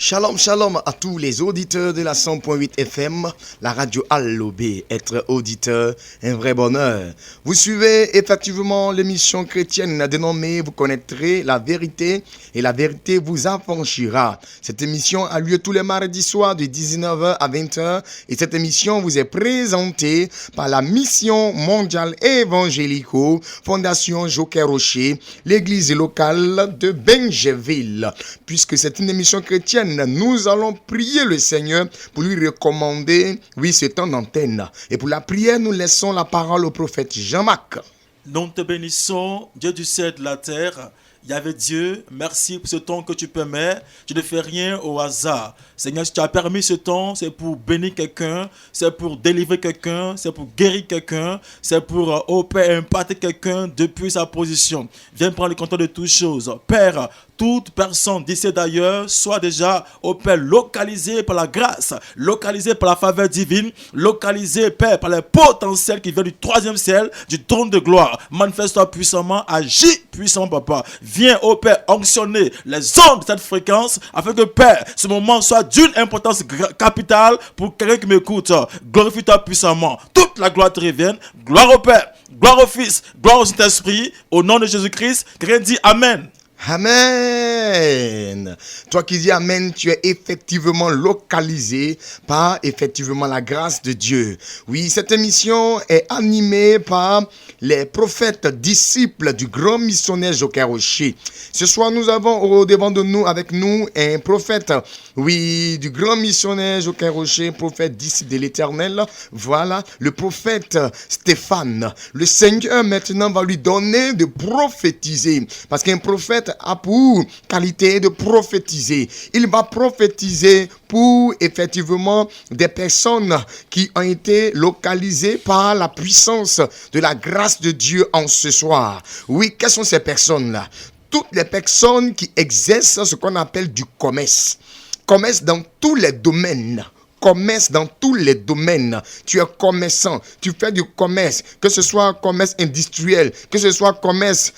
Shalom, shalom à tous les auditeurs de la 100.8 FM, la radio Allobé. Être auditeur, un vrai bonheur. Vous suivez effectivement l'émission chrétienne dénommée Vous connaîtrez la vérité et la vérité vous affranchira. Cette émission a lieu tous les mardis soirs de 19h à 20h et cette émission vous est présentée par la Mission mondiale évangélico, Fondation Joker Rocher, l'église locale de Benjeville. Puisque c'est une émission chrétienne, nous allons prier le Seigneur pour lui recommander, ce temps d'antenne. Et pour la prière, nous laissons la parole au prophète Jean-Marc. Nous te bénissons, Dieu du ciel et de la terre. Yahvé Dieu, merci pour ce temps que tu permets. Tu ne fais rien au hasard. Seigneur, si tu as permis ce temps, c'est pour bénir quelqu'un, c'est pour délivrer quelqu'un, c'est pour guérir quelqu'un, c'est pour, Père, impacter quelqu'un depuis sa position. Viens prendre le contrôle de toutes choses. Père, toute personne d'ici et d'ailleurs soit déjà, Père, localisée par la grâce, localisée par la faveur divine, localisée, Père, par le potentiel qui vient du troisième ciel, du trône de gloire. Manifeste-toi puissamment, agis puissamment, Papa. Viens, Père, onctionner les ondes de cette fréquence afin que, Père, ce moment soit d'une importance capitale pour quelqu'un qui m'écoute. Glorifie-toi puissamment. Toute la gloire te revienne. Gloire au Père, gloire au Fils, gloire au Saint-Esprit. Au nom de Jésus-Christ, quelqu'un dit Amen. Amen. Toi qui dis Amen, tu es effectivement localisé par effectivement la grâce de Dieu. Oui, cette émission est animée par les prophètes disciples du grand missionnaire Joker Rocher. Ce soir, nous avons au devant de nous, avec nous, un prophète, du grand missionnaire Joker Rocher, prophète disciple de l'Éternel. Voilà, le prophète Stéphane. Le Seigneur maintenant va lui donner de prophétiser. Parce qu'un prophète a pour qualité de prophétiser. Il va prophétiser pour effectivement des personnes qui ont été localisées par la puissance de la grâce de Dieu en ce soir. Oui, quelles sont ces personnes-là? Toutes les personnes qui exercent ce qu'on appelle du commerce. Commerce dans tous les domaines. Commerce dans tous les domaines. Tu es commerçant, tu fais du commerce, que ce soit commerce industriel, que ce soit commerce,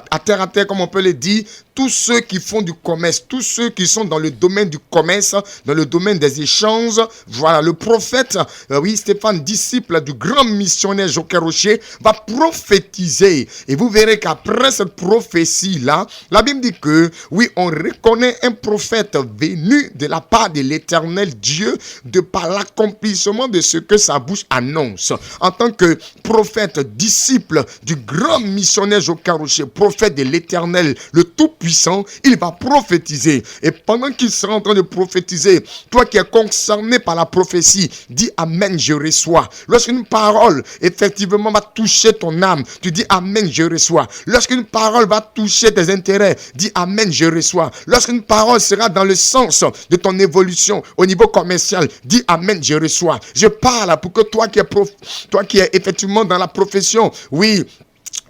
à terre comme on peut le dire. Tous ceux qui font du commerce, tous ceux qui sont dans le domaine du commerce, dans le domaine des échanges, le prophète, Stéphane, disciple du grand missionnaire Joker Rocher, va prophétiser. Et vous verrez qu'après cette prophétie-là, la Bible dit que, on reconnaît un prophète venu de la part de l'Éternel Dieu, de par l'accomplissement de ce que sa bouche annonce. En tant que prophète, disciple du grand missionnaire Joker Rocher, prophète de l'Éternel, le Tout-Puissant, il va prophétiser. Et pendant qu'il sera en train de prophétiser, toi qui es concerné par la prophétie, dis Amen, je reçois. Lorsqu'une parole, effectivement, va toucher ton âme, tu dis Amen, je reçois. Lorsqu'une parole va toucher tes intérêts, dis Amen, je reçois. Lorsqu'une parole sera dans le sens de ton évolution au niveau commercial, dis Amen, je reçois. Je parle pour que toi qui es effectivement dans la profession,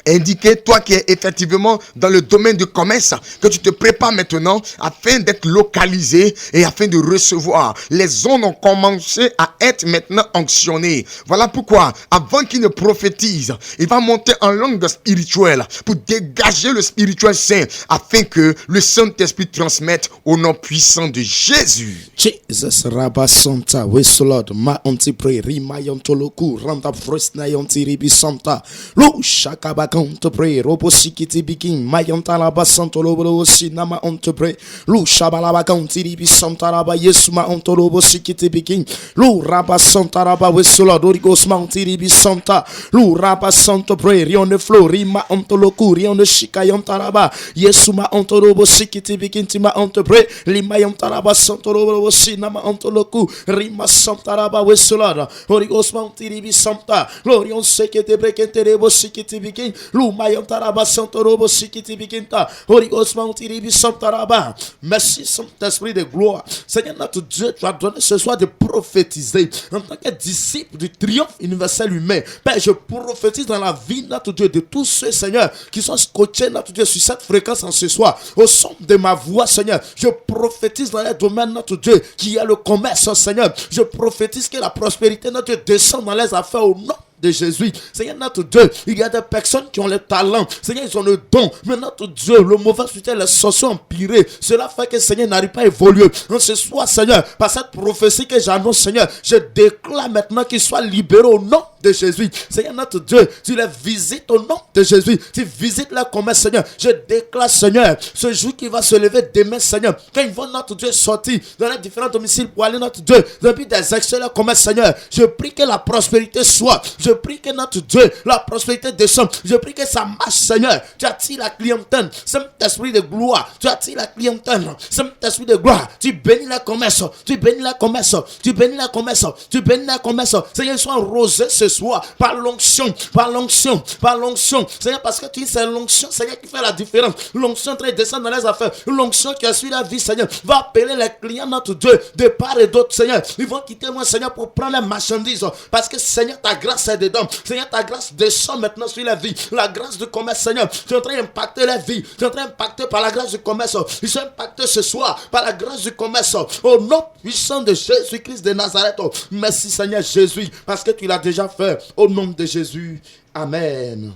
indiquer, toi qui es effectivement dans le domaine du commerce, que tu te prépares maintenant afin d'être localisé et afin de recevoir. Les ondes ont commencé à être maintenant onctionnées. Voilà pourquoi, avant qu'il ne prophétise, il va monter en langue spirituelle pour dégager le spirituel saint afin que le Saint-Esprit transmette au nom puissant de Jésus. Jesus Rabba Santa, Wesolod, Ma Anti Pray, Rimayantoloku, Randa Fresna Yanti Ribi Santa, Lu Shakaba to pray, Robo Sikiti Bikin, Mayantalaba Santolobo Sinama on to pray, Lu Shabalaba County Ribi Santaraba, Yesuma on to Robo Sikiti Bikin, Lu Rabba Santaraba, Wesola, Dorigos Mounty Ribi Santa, Lu Rabba Santo pray, Rion the flow, Rima on to Loku, Rion the Shikayantaraba, Yesuma on to Robo Sikiti Bikin, Tima on to pray, Limayantaraba Santolobo Sinama on to Loku, Rima Santaraba, Wesola, Dorigos Mounty Ribi Santa, Lorion Sekete Brekete Rebo Sikiti Bikin, Lumayantaraba Santorobo Sikiti Bikinta, Horigos Mounty Santaraba. Merci Saint-Esprit de gloire. Seigneur notre Dieu, tu as donné ce soir de prophétiser en tant que disciple du triomphe universel humain. Père, je prophétise dans la vie, notre Dieu, de tous ceux, Seigneur, qui sont scotchés, notre Dieu, sur cette fréquence en ce soir. Au son de ma voix, Seigneur, je prophétise dans les domaines, notre Dieu, qui est le commerce, Seigneur. Je prophétise que la prospérité, notre Dieu, descend dans les affaires au nom de Jésus. Seigneur notre Dieu, il y a des personnes qui ont le talent. Seigneur, ils ont le don. Mais notre Dieu, le mauvais sujet, les sorciers empirés. Cela fait que Seigneur n'arrive pas à évoluer. Donc ce soir, Seigneur, par cette prophétie que j'annonce, Seigneur, je déclare maintenant qu'ils soient libérés au nom de Jésus. Seigneur notre Dieu, tu les visites au nom de Jésus. Tu visites leur commerce, Seigneur. Je déclare, Seigneur, ce jour qui va se lever demain, Seigneur, quand ils vont, notre Dieu, sortir dans les différents domiciles pour aller, notre Dieu, depuis des excès leur commerce, Seigneur. Je prie que la prospérité soit. Je prie que notre Dieu, la prospérité descende. Je prie que ça marche, Seigneur. Tu attires la clientèle. Saint-Esprit de gloire. Tu attires la clientèle. Saint-Esprit de gloire. Tu bénis la commerce. Tu bénis la commerce. Tu bénis la commerce. Tu bénis la commerce. Seigneur, sois rosé ce soir par l'onction. Par l'onction. Par l'onction. Seigneur, parce que tu dis c'est l'onction, Seigneur, qui fait la différence. L'onction traite de descendre dans les affaires. L'onction qui a suivi la vie, Seigneur, va appeler les clients, notre Dieu, de part et d'autre, Seigneur. Ils vont quitter moi, Seigneur, pour prendre les marchandises. Parce que, Seigneur, ta grâce est dedans. Seigneur, ta grâce descend maintenant sur la vie. La grâce du commerce, Seigneur. Tu es en train d'impacter la vie. Tu es en train d'impacter par la grâce du commerce. Ils sont impactés ce soir par la grâce du commerce. Au nom puissant de Jésus-Christ de Nazareth. Merci, Seigneur Jésus, parce que tu l'as déjà fait. Au nom de Jésus. Amen.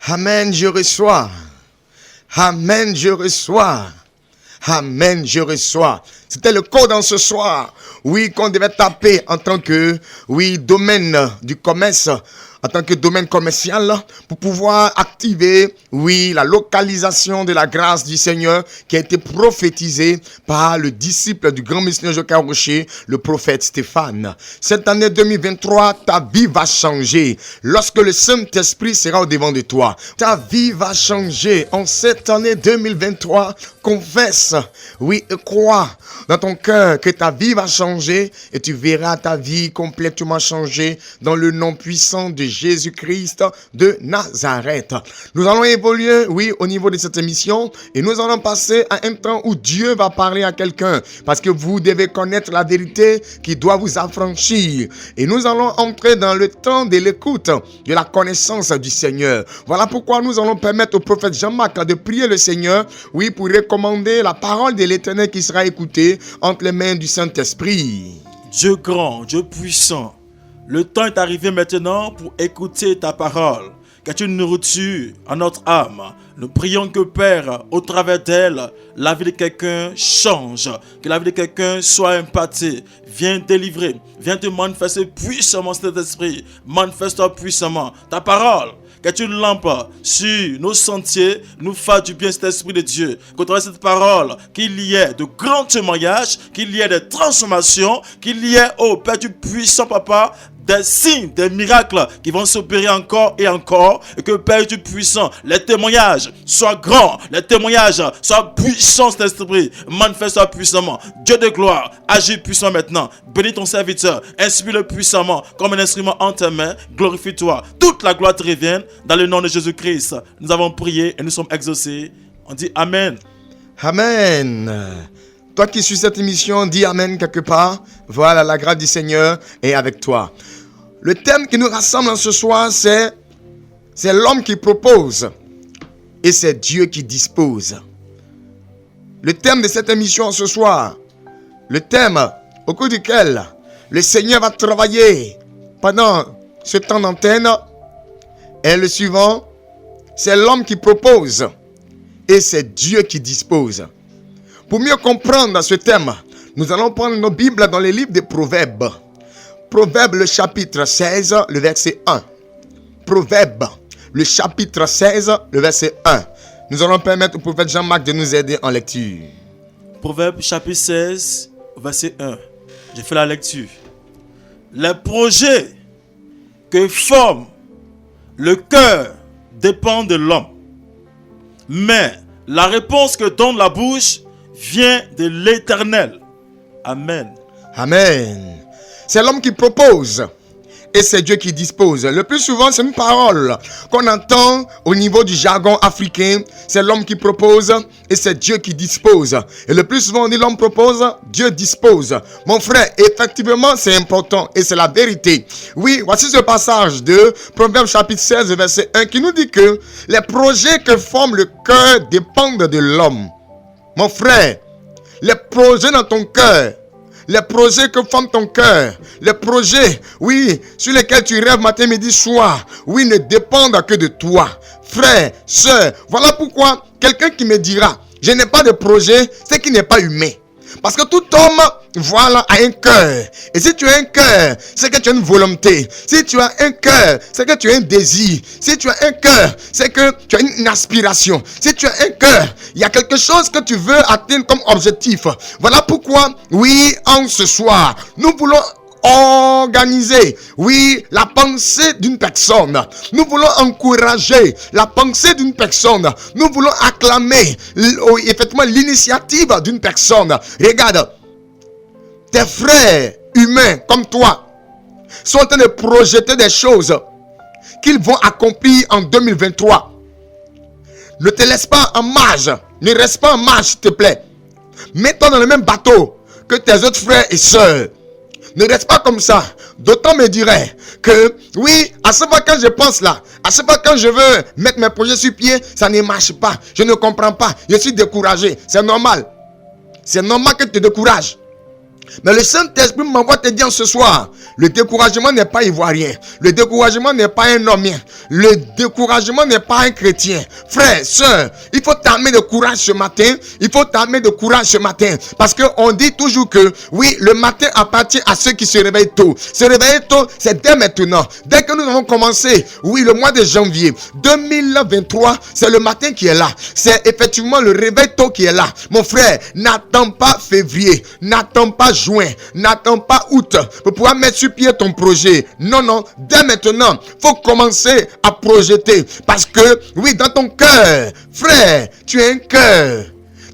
Amen, je reçois. Amen, je reçois. Amen, je reçois. C'était le code en ce soir. Oui, qu'on devait taper en tant que, domaine du commerce, en tant que domaine commercial, pour pouvoir activer, la localisation de la grâce du Seigneur qui a été prophétisée par le disciple du grand missionnaire Joachim Rocher, le prophète Stéphane. Cette année 2023, ta vie va changer. Lorsque le Saint-Esprit sera au devant de toi, ta vie va changer. En cette année 2023, confesse, et crois dans ton cœur que ta vie va changer et tu verras ta vie complètement changer dans le nom puissant de Jésus-Christ de Nazareth. Nous allons évoluer, au niveau de cette émission et nous allons passer à un temps où Dieu va parler à quelqu'un parce que vous devez connaître la vérité qui doit vous affranchir. Et nous allons entrer dans le temps de l'écoute, de la connaissance du Seigneur. Voilà pourquoi nous allons permettre au prophète Jean-Marc de prier le Seigneur, pour recommander la parole de l'Éternel qui sera écoutée entre les mains du Saint-Esprit. Dieu grand, Dieu puissant, le temps est arrivé maintenant pour écouter ta parole, car tu nous nourriture à notre âme. Nous prions que Père, au travers d'elle, la vie de quelqu'un change, que la vie de quelqu'un soit impactée. Viens délivrer, viens te manifester puissamment cet esprit, manifeste-toi puissamment ta parole. Que tu lampes sur nos sentiers, nous fasse du bien cet esprit de Dieu. Qu'au travers de cette parole, qu'il y ait de grands témoignages, qu'il y ait des transformations, qu'il y ait, oh Père du puissant Papa, des signes, des miracles qui vont s'opérer encore et encore, et que Père du puissant, les témoignages soient grands, les témoignages soient puissants, cet esprit, manifeste-toi puissamment. Dieu de gloire, agis puissant maintenant, bénis ton serviteur, inspire-le puissamment, comme un instrument en tes mains, glorifie-toi, toute la gloire te revienne, dans le nom de Jésus-Christ. Nous avons prié et nous sommes exaucés. On dit Amen. Amen. Toi qui suis cette émission, dis Amen quelque part. Voilà, la grâce du Seigneur est avec toi. Le thème qui nous rassemble en ce soir, c'est l'homme qui propose et c'est Dieu qui dispose. Le thème de cette émission ce soir, le thème au cours duquel le Seigneur va travailler pendant ce temps d'antenne est le suivant. C'est l'homme qui propose et c'est Dieu qui dispose. Pour mieux comprendre ce thème, nous allons prendre nos Bibles dans les livres des Proverbes. Proverbes, le chapitre 16, le verset 1. Proverbes, le chapitre 16, le verset 1. Nous allons permettre au prophète Jean-Marc de nous aider en lecture. Proverbes, chapitre 16, verset 1. J'ai fait la lecture. Les projets que forme le cœur dépendent de l'homme. Mais la réponse que donne la bouche vient de l'Éternel. Amen. Amen. C'est l'homme qui propose et c'est Dieu qui dispose. Le plus souvent, c'est une parole qu'on entend au niveau du jargon africain. C'est l'homme qui propose et c'est Dieu qui dispose. Et le plus souvent, on dit l'homme propose, Dieu dispose. Mon frère, effectivement, c'est important et c'est la vérité. Oui, voici ce passage de Proverbes chapitre 16, verset 1 qui nous dit que les projets que forme le cœur dépendent de l'homme. Mon frère, les projets dans ton cœur les projets que forme ton cœur, les projets, oui, sur lesquels tu rêves matin, midi, soir, oui, ne dépendent que de toi. Frère, sœur, voilà pourquoi quelqu'un qui me dira, je n'ai pas de projet, c'est qu'il n'est pas humain. Parce que tout homme, voilà, a un cœur. Et si tu as un cœur, c'est que tu as une volonté. Si tu as un cœur, c'est que tu as un désir. Si tu as un cœur, c'est que tu as une aspiration. Si tu as un cœur, il y a quelque chose que tu veux atteindre comme objectif. Voilà pourquoi, oui, en ce soir, nous voulons organiser, oui, la pensée d'une personne. Nous voulons encourager la pensée d'une personne. Nous voulons acclamer, effectivement, l'initiative d'une personne. Regarde, tes frères humains comme toi sont en train de projeter des choses qu'ils vont accomplir en 2023. Ne te laisse pas en marge. Ne reste pas en marge, s'il te plaît. Mets-toi dans le même bateau que tes autres frères et sœurs. Ne reste pas comme ça. D'autant me dirait que, oui, à ce moment quand je pense là, à ce moment quand je veux mettre mes projets sur pied, ça ne marche pas. Je ne comprends pas. Je suis découragé. C'est normal. C'est normal que tu te décourages. Mais le Saint-Esprit m'envoie te dire ce soir, le découragement n'est pas ivoirien. Le découragement n'est pas un homme. Le découragement n'est pas un chrétien. Frère, sœur, il faut t'armer de courage ce matin. Il faut t'armer de courage ce matin. Parce qu'on dit toujours que, oui, le matin appartient à ceux qui se réveillent tôt. Se réveiller tôt, c'est dès maintenant. Dès que nous avons commencé, oui, le mois de janvier 2023, c'est le matin qui est là. C'est effectivement le réveil tôt qui est là. Mon frère, n'attends pas février. N'attends pas juin, n'attends pas août pour pouvoir mettre sur pied ton projet. Non, non, dès maintenant, faut commencer à projeter. Parce que, oui, dans ton cœur, frère, tu as un cœur.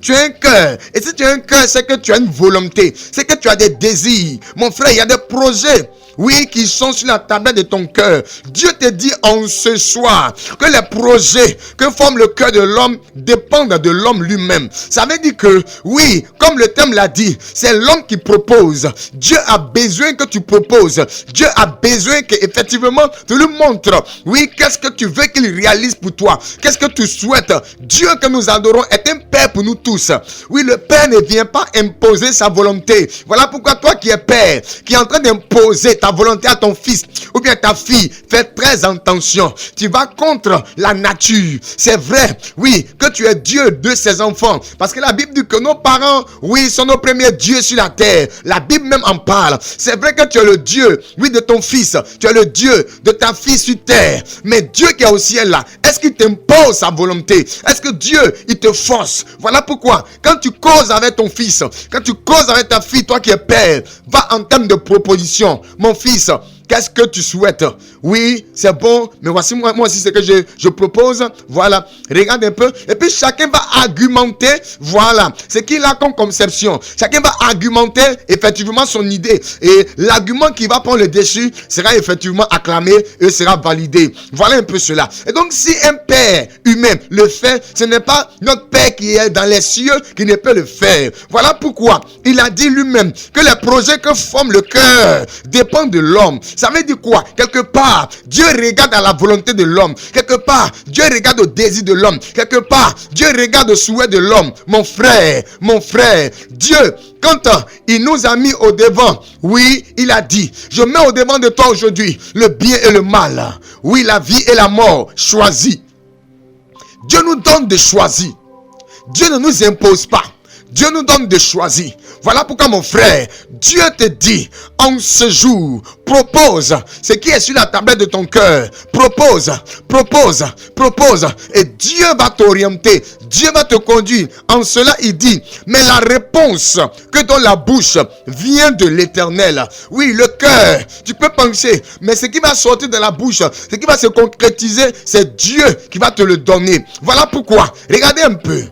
Tu as un cœur. Et si tu as un cœur, c'est que tu as une volonté. C'est que tu as des désirs. Mon frère, il y a des projets, oui, qui sont sur la tablette de ton cœur. Dieu te dit en ce soir que les projets que forme le cœur de l'homme dépendent de l'homme lui-même. Ça veut dire que, oui, comme le thème l'a dit, c'est l'homme qui propose. Dieu a besoin que tu proposes. Dieu a besoin que, effectivement, tu lui montres, oui, qu'est-ce que tu veux qu'il réalise pour toi. Qu'est-ce que tu souhaites. Dieu que nous adorons est un Père pour nous tous. Oui, le Père ne vient pas imposer sa volonté. Voilà pourquoi toi qui es Père, qui est en train d'imposer ta volonté à ton fils ou bien ta fille, fais très attention. Tu vas contre la nature. C'est vrai, oui, que tu es Dieu de ses enfants. Parce que la Bible dit que nos parents, oui, sont nos premiers dieux sur la terre. La Bible même en parle. C'est vrai que tu es le Dieu, oui, de ton fils. Tu es le Dieu de ta fille sur terre. Mais Dieu qui est au ciel là, est-ce qu'il t'impose sa volonté? Est-ce que Dieu, il te force? Voilà pourquoi, quand tu causes avec ton fils, quand tu causes avec ta fille, toi qui es père, va en termes de proposition. Mon fils, qu'est-ce que tu souhaites? Oui, c'est bon, mais voici moi aussi ce que je propose. Voilà, regarde un peu. Et puis chacun va argumenter, voilà, ce qu'il a comme conception. Chacun va argumenter effectivement son idée. Et l'argument qui va prendre le dessus sera effectivement acclamé et sera validé. Voilà un peu cela. Et donc si un père humain le fait, ce n'est pas notre Père qui est dans les cieux qui ne peut le faire. Voilà pourquoi il a dit lui-même que les projets que forme le cœur dépendent de l'homme. Ça veut dire quoi? Quelque part, Dieu regarde à la volonté de l'homme. Quelque part, Dieu regarde au désir de l'homme. Quelque part, Dieu regarde au souhait de l'homme. Mon frère, Dieu, quand il nous a mis au devant, oui, il a dit, je mets au devant de toi aujourd'hui le bien et le mal. Oui, la vie et la mort, choisis. Dieu nous donne de choisir. Dieu ne nous impose pas. Dieu nous donne de choisir. Voilà pourquoi mon frère, Dieu te dit en ce jour, propose ce qui est sur la tablette de ton cœur. Propose. Et Dieu va t'orienter. Dieu va te conduire. En cela, il dit, mais la réponse que dans la bouche vient de l'Éternel. Oui, le cœur, tu peux penser, mais ce qui va sortir de la bouche, ce qui va se concrétiser, c'est Dieu qui va te le donner. Voilà pourquoi, regardez un peu.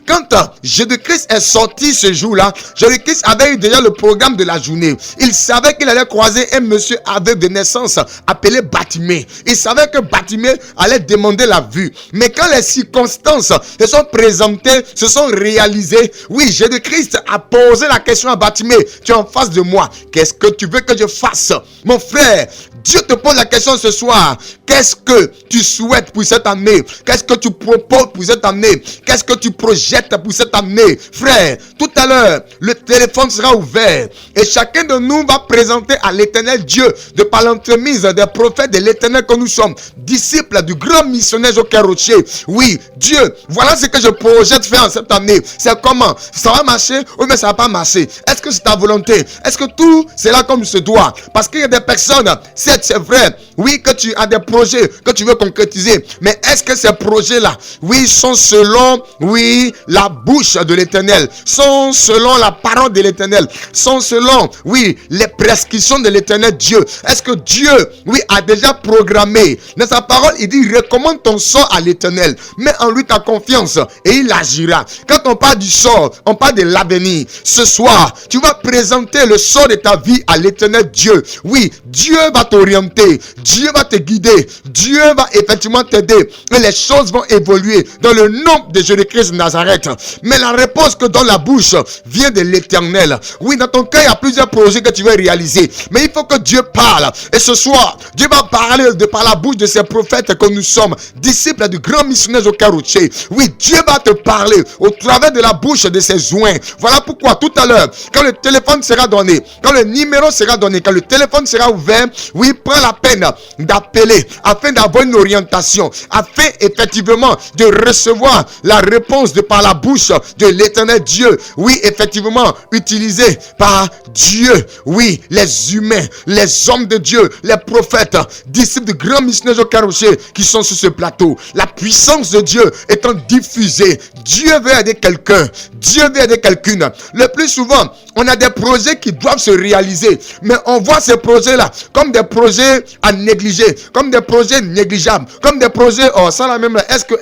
Quand Jésus-Christ est sorti ce jour-là, Jésus-Christ avait eu déjà le programme de la journée. Il savait qu'il allait croisé un monsieur aveugle de naissance appelé Bartimée. Il savait que Bartimée allait demander la vue. Mais quand les circonstances se sont présentées, se sont réalisées, oui, Jésus-Christ a posé la question à Bartimée. Tu es en face de moi. Qu'est-ce que tu veux que je fasse? Mon frère, Dieu te pose la question ce soir. Qu'est-ce que tu souhaites pour cette année? Qu'est-ce que tu proposes pour cette année? Qu'est-ce que tu projettes pour cette année? Frère, tout à l'heure, le téléphone sera ouvert et chacun de nous va présenter à l'Éternel Dieu, de par l'entremise des prophètes de l'Éternel que nous sommes, disciples du grand missionnaire Joker Rocher. Oui, Dieu, voilà ce que je projette faire en cette année. C'est comment? Ça va marcher? Oui, mais ça va pas marcher. Est-ce que c'est ta volonté? Est-ce que tout c'est là comme se doit? Parce qu'il y a des personnes, c'est vrai, oui, que tu as des projets que tu veux concrétiser, mais est-ce que ces projets-là, oui, sont selon, oui, la bouche de l'Éternel, sont selon la parole de l'Éternel, sont selon, oui, les prescriptions de l'Éternel Dieu? Est-ce que Dieu, oui, a déjà programmé? Dans sa parole, il dit, recommande ton sort à l'Éternel, mets en lui ta confiance et il agira. Quand on parle du sort, on parle de l'avenir. Ce soir, tu vas présenter le sort de ta vie à l'Éternel Dieu. Oui, Dieu va t'orienter, Dieu va te guider, Dieu va effectivement t'aider et les choses vont évoluer dans le nom de Jésus-Christ de Nazareth. Mais la réponse que dans la bouche vient de l'Éternel. Oui, dans ton cœur, il y a plusieurs projets que tu veux réaliser, mais il faut que Dieu parle. Et ce soir, Dieu va parler de par la bouche de ces prophètes que nous sommes, disciples du grand missionnaire Joker Rocher. Oui, Dieu va te parler au travers de la bouche de ses joints. Voilà pourquoi tout à l'heure, quand le téléphone sera donné, quand le numéro sera donné, quand le téléphone sera ouvert, oui, prends la peine d'appeler afin d'avoir une orientation, afin effectivement de recevoir la réponse de par la bouche de l'Éternel Dieu. Oui, effectivement, utilisé par Dieu. Oui, les humains, les hommes de Dieu, les prophètes, disciples du grand missionnaire Joker Rocher qui sont sur ce plateau. La puissance de Dieu étant diffusée. Dieu veut aider quelqu'un. Dieu veut aider quelqu'une. Le plus souvent, on a des projets qui doivent se réaliser, mais on voit ces projets-là comme des projets à négliger, comme des projets négligeables, comme des projets, oh, ça la même là, est-ce que,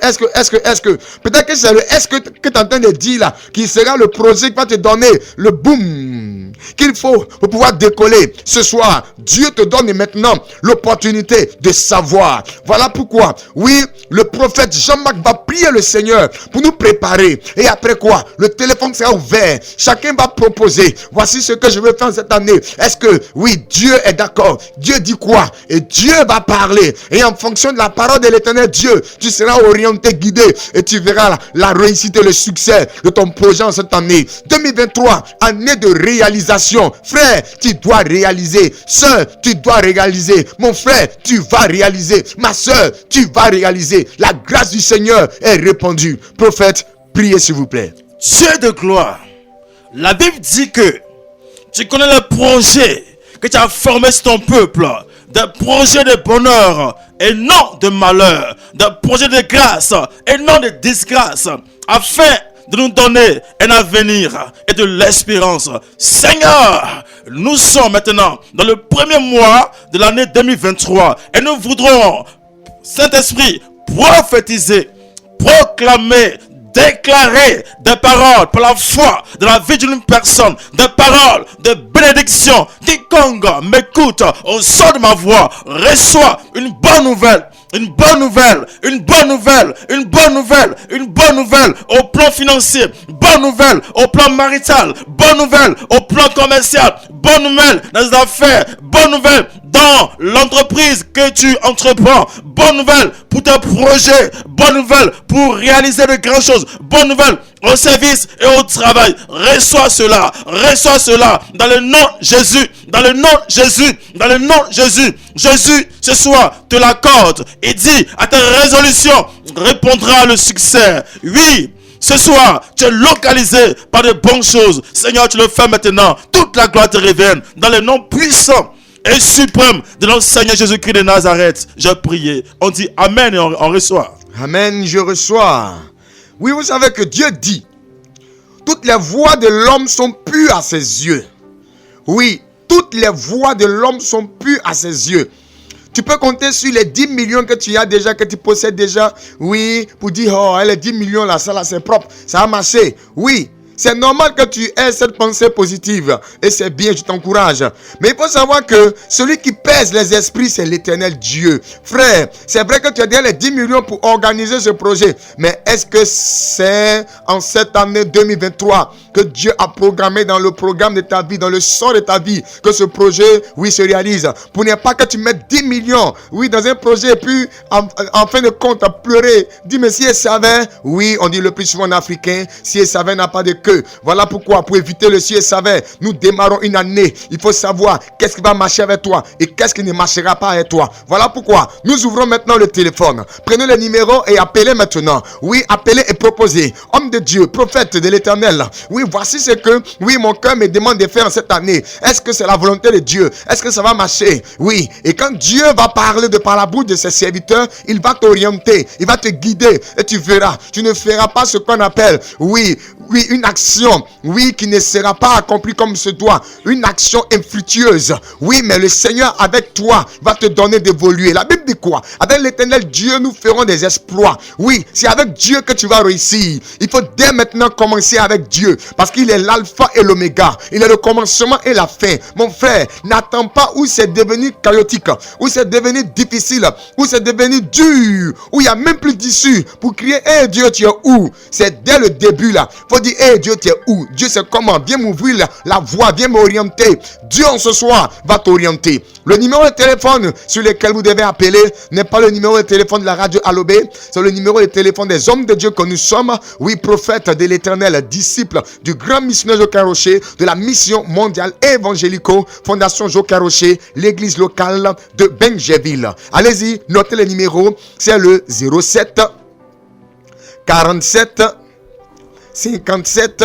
peut-être que c'est le est-ce que tu es en train de dire là, qui sera le projet qui va te donner le boom qu'il faut pour pouvoir décoller. Ce soir, Dieu te donne maintenant l'opportunité de savoir. Voilà pourquoi, oui, le prophète Jean-Marc va prier le Seigneur pour nous préparer. Et après quoi, le téléphone sera ouvert. Chacun va proposer. Voici ce que je veux faire cette année. Est-ce que, oui, Dieu est d'accord? Dieu dit quoi? Et Dieu va parler. Et en fonction de la parole de l'Éternel Dieu, tu seras orienté, guidé. Et tu verras la réussite et le succès de ton projet en cette année. 2023, année de réalisation. Frère, tu dois réaliser. Sœur, tu dois réaliser. Mon frère, tu vas réaliser. Ma sœur, tu vas réaliser. La grâce du Seigneur est répandue. Prophète, priez s'il vous plaît. Dieu de gloire, la Bible dit que tu connais le projet que tu as formé sur ton peuple, des projets de bonheur et non de malheur, des projets de grâce et non de disgrâce, afin de nous donner un avenir et de l'espérance. Seigneur, nous sommes maintenant dans le premier mois de l'année 2023 et nous voudrons, Saint-Esprit, prophétiser, proclamer, déclarer des paroles par la foi de la vie d'une personne, des paroles de bénédiction. Quiconque m'écoute au son de ma voix reçoit une bonne nouvelle. Une bonne nouvelle, une bonne nouvelle, une bonne nouvelle, une bonne nouvelle au plan financier, bonne nouvelle au plan marital, bonne nouvelle au plan commercial, bonne nouvelle dans les affaires, bonne nouvelle dans l'entreprise que tu entreprends, bonne nouvelle pour tes projets, bonne nouvelle pour réaliser de grandes choses, bonne nouvelle au service et au travail. Reçois cela dans le nom de Jésus, dans le nom de Jésus, dans le nom de Jésus. Jésus, ce soir, te l'accorde et dit à tes résolutions répondra le succès. Oui, ce soir, tu es localisé par de bonnes choses. Seigneur, tu le fais maintenant. Toute la gloire te revient dans le nom puissant et suprême de notre Seigneur Jésus-Christ de Nazareth. J'ai prié. On dit Amen et on reçoit. Amen, je reçois. Oui, vous savez que Dieu dit, toutes les voies de l'homme sont pures à ses yeux. Oui, toutes les voies de l'homme sont pures à ses yeux. Tu peux compter sur les 10 millions que tu as déjà, que tu possèdes déjà. Oui, pour dire, oh, les 10 millions là, ça là, c'est propre. Ça a marché. Oui, C'est normal que tu aies cette pensée positive. Et c'est bien, je t'encourage. Mais il faut savoir que celui qui pèse les esprits, c'est l'Éternel Dieu. Frère, c'est vrai que tu as donné les 10 millions pour organiser ce projet. Mais est-ce que c'est en cette année 2023 que Dieu a programmé dans le programme de ta vie, dans le sort de ta vie, que ce projet, oui, se réalise? Pour ne pas que tu mettes 10 millions, oui, dans un projet et puis, en fin de compte, à pleurer. Dis, mais si elle savait, oui, on dit le plus souvent en africain, si elle savait n'a pas de queue. Voilà pourquoi, pour éviter le si elle savait, nous démarrons une année. Il faut savoir qu'est-ce qui va marcher avec toi et qu'est-ce qui ne marchera pas avec toi. Voilà pourquoi nous ouvrons maintenant le téléphone. Prenez le numéro et appelez maintenant. Oui, appelez et proposez. Homme de Dieu, prophète de l'Éternel. Oui, voici ce que, oui, mon cœur me demande de faire cette année. Est-ce que c'est la volonté de Dieu? Est-ce que ça va marcher? Oui. Et quand Dieu va parler par la bouche de ses serviteurs, il va t'orienter, il va te guider et tu verras. Tu ne feras pas ce qu'on appelle, oui, une action, oui, qui ne sera pas accomplie comme se doit. Une action infructueuse. Oui, mais le Seigneur avec toi va te donner d'évoluer. La Bible dit quoi? Avec l'Éternel Dieu, nous ferons des exploits. Oui, c'est avec Dieu que tu vas réussir. Il faut dès maintenant commencer avec Dieu parce qu'il est l'alpha et l'oméga. Il est le commencement et la fin. Mon frère, n'attends pas où c'est devenu chaotique, où c'est devenu difficile, où c'est devenu dur, où il n'y a même plus d'issue pour crier, hey Dieu, tu es où? C'est dès le début là. Faut dire, hey Dieu, tu es où? Dieu, c'est comment? Viens m'ouvrir la voie, viens m'orienter. Dieu, en ce soir, va t'orienter. Le numéro de téléphone sur lequel vous devez appeler n'est pas le numéro de téléphone de la radio Alobé, c'est le numéro de téléphone des hommes de Dieu que nous sommes. Oui, prophètes de l'Éternel, disciples du grand missionnaire Joachim Rocher, de la mission mondiale évangélico, Fondation Joachim Rocher, l'église locale de Benjeville. Allez-y, notez le numéro, c'est le 07 47 57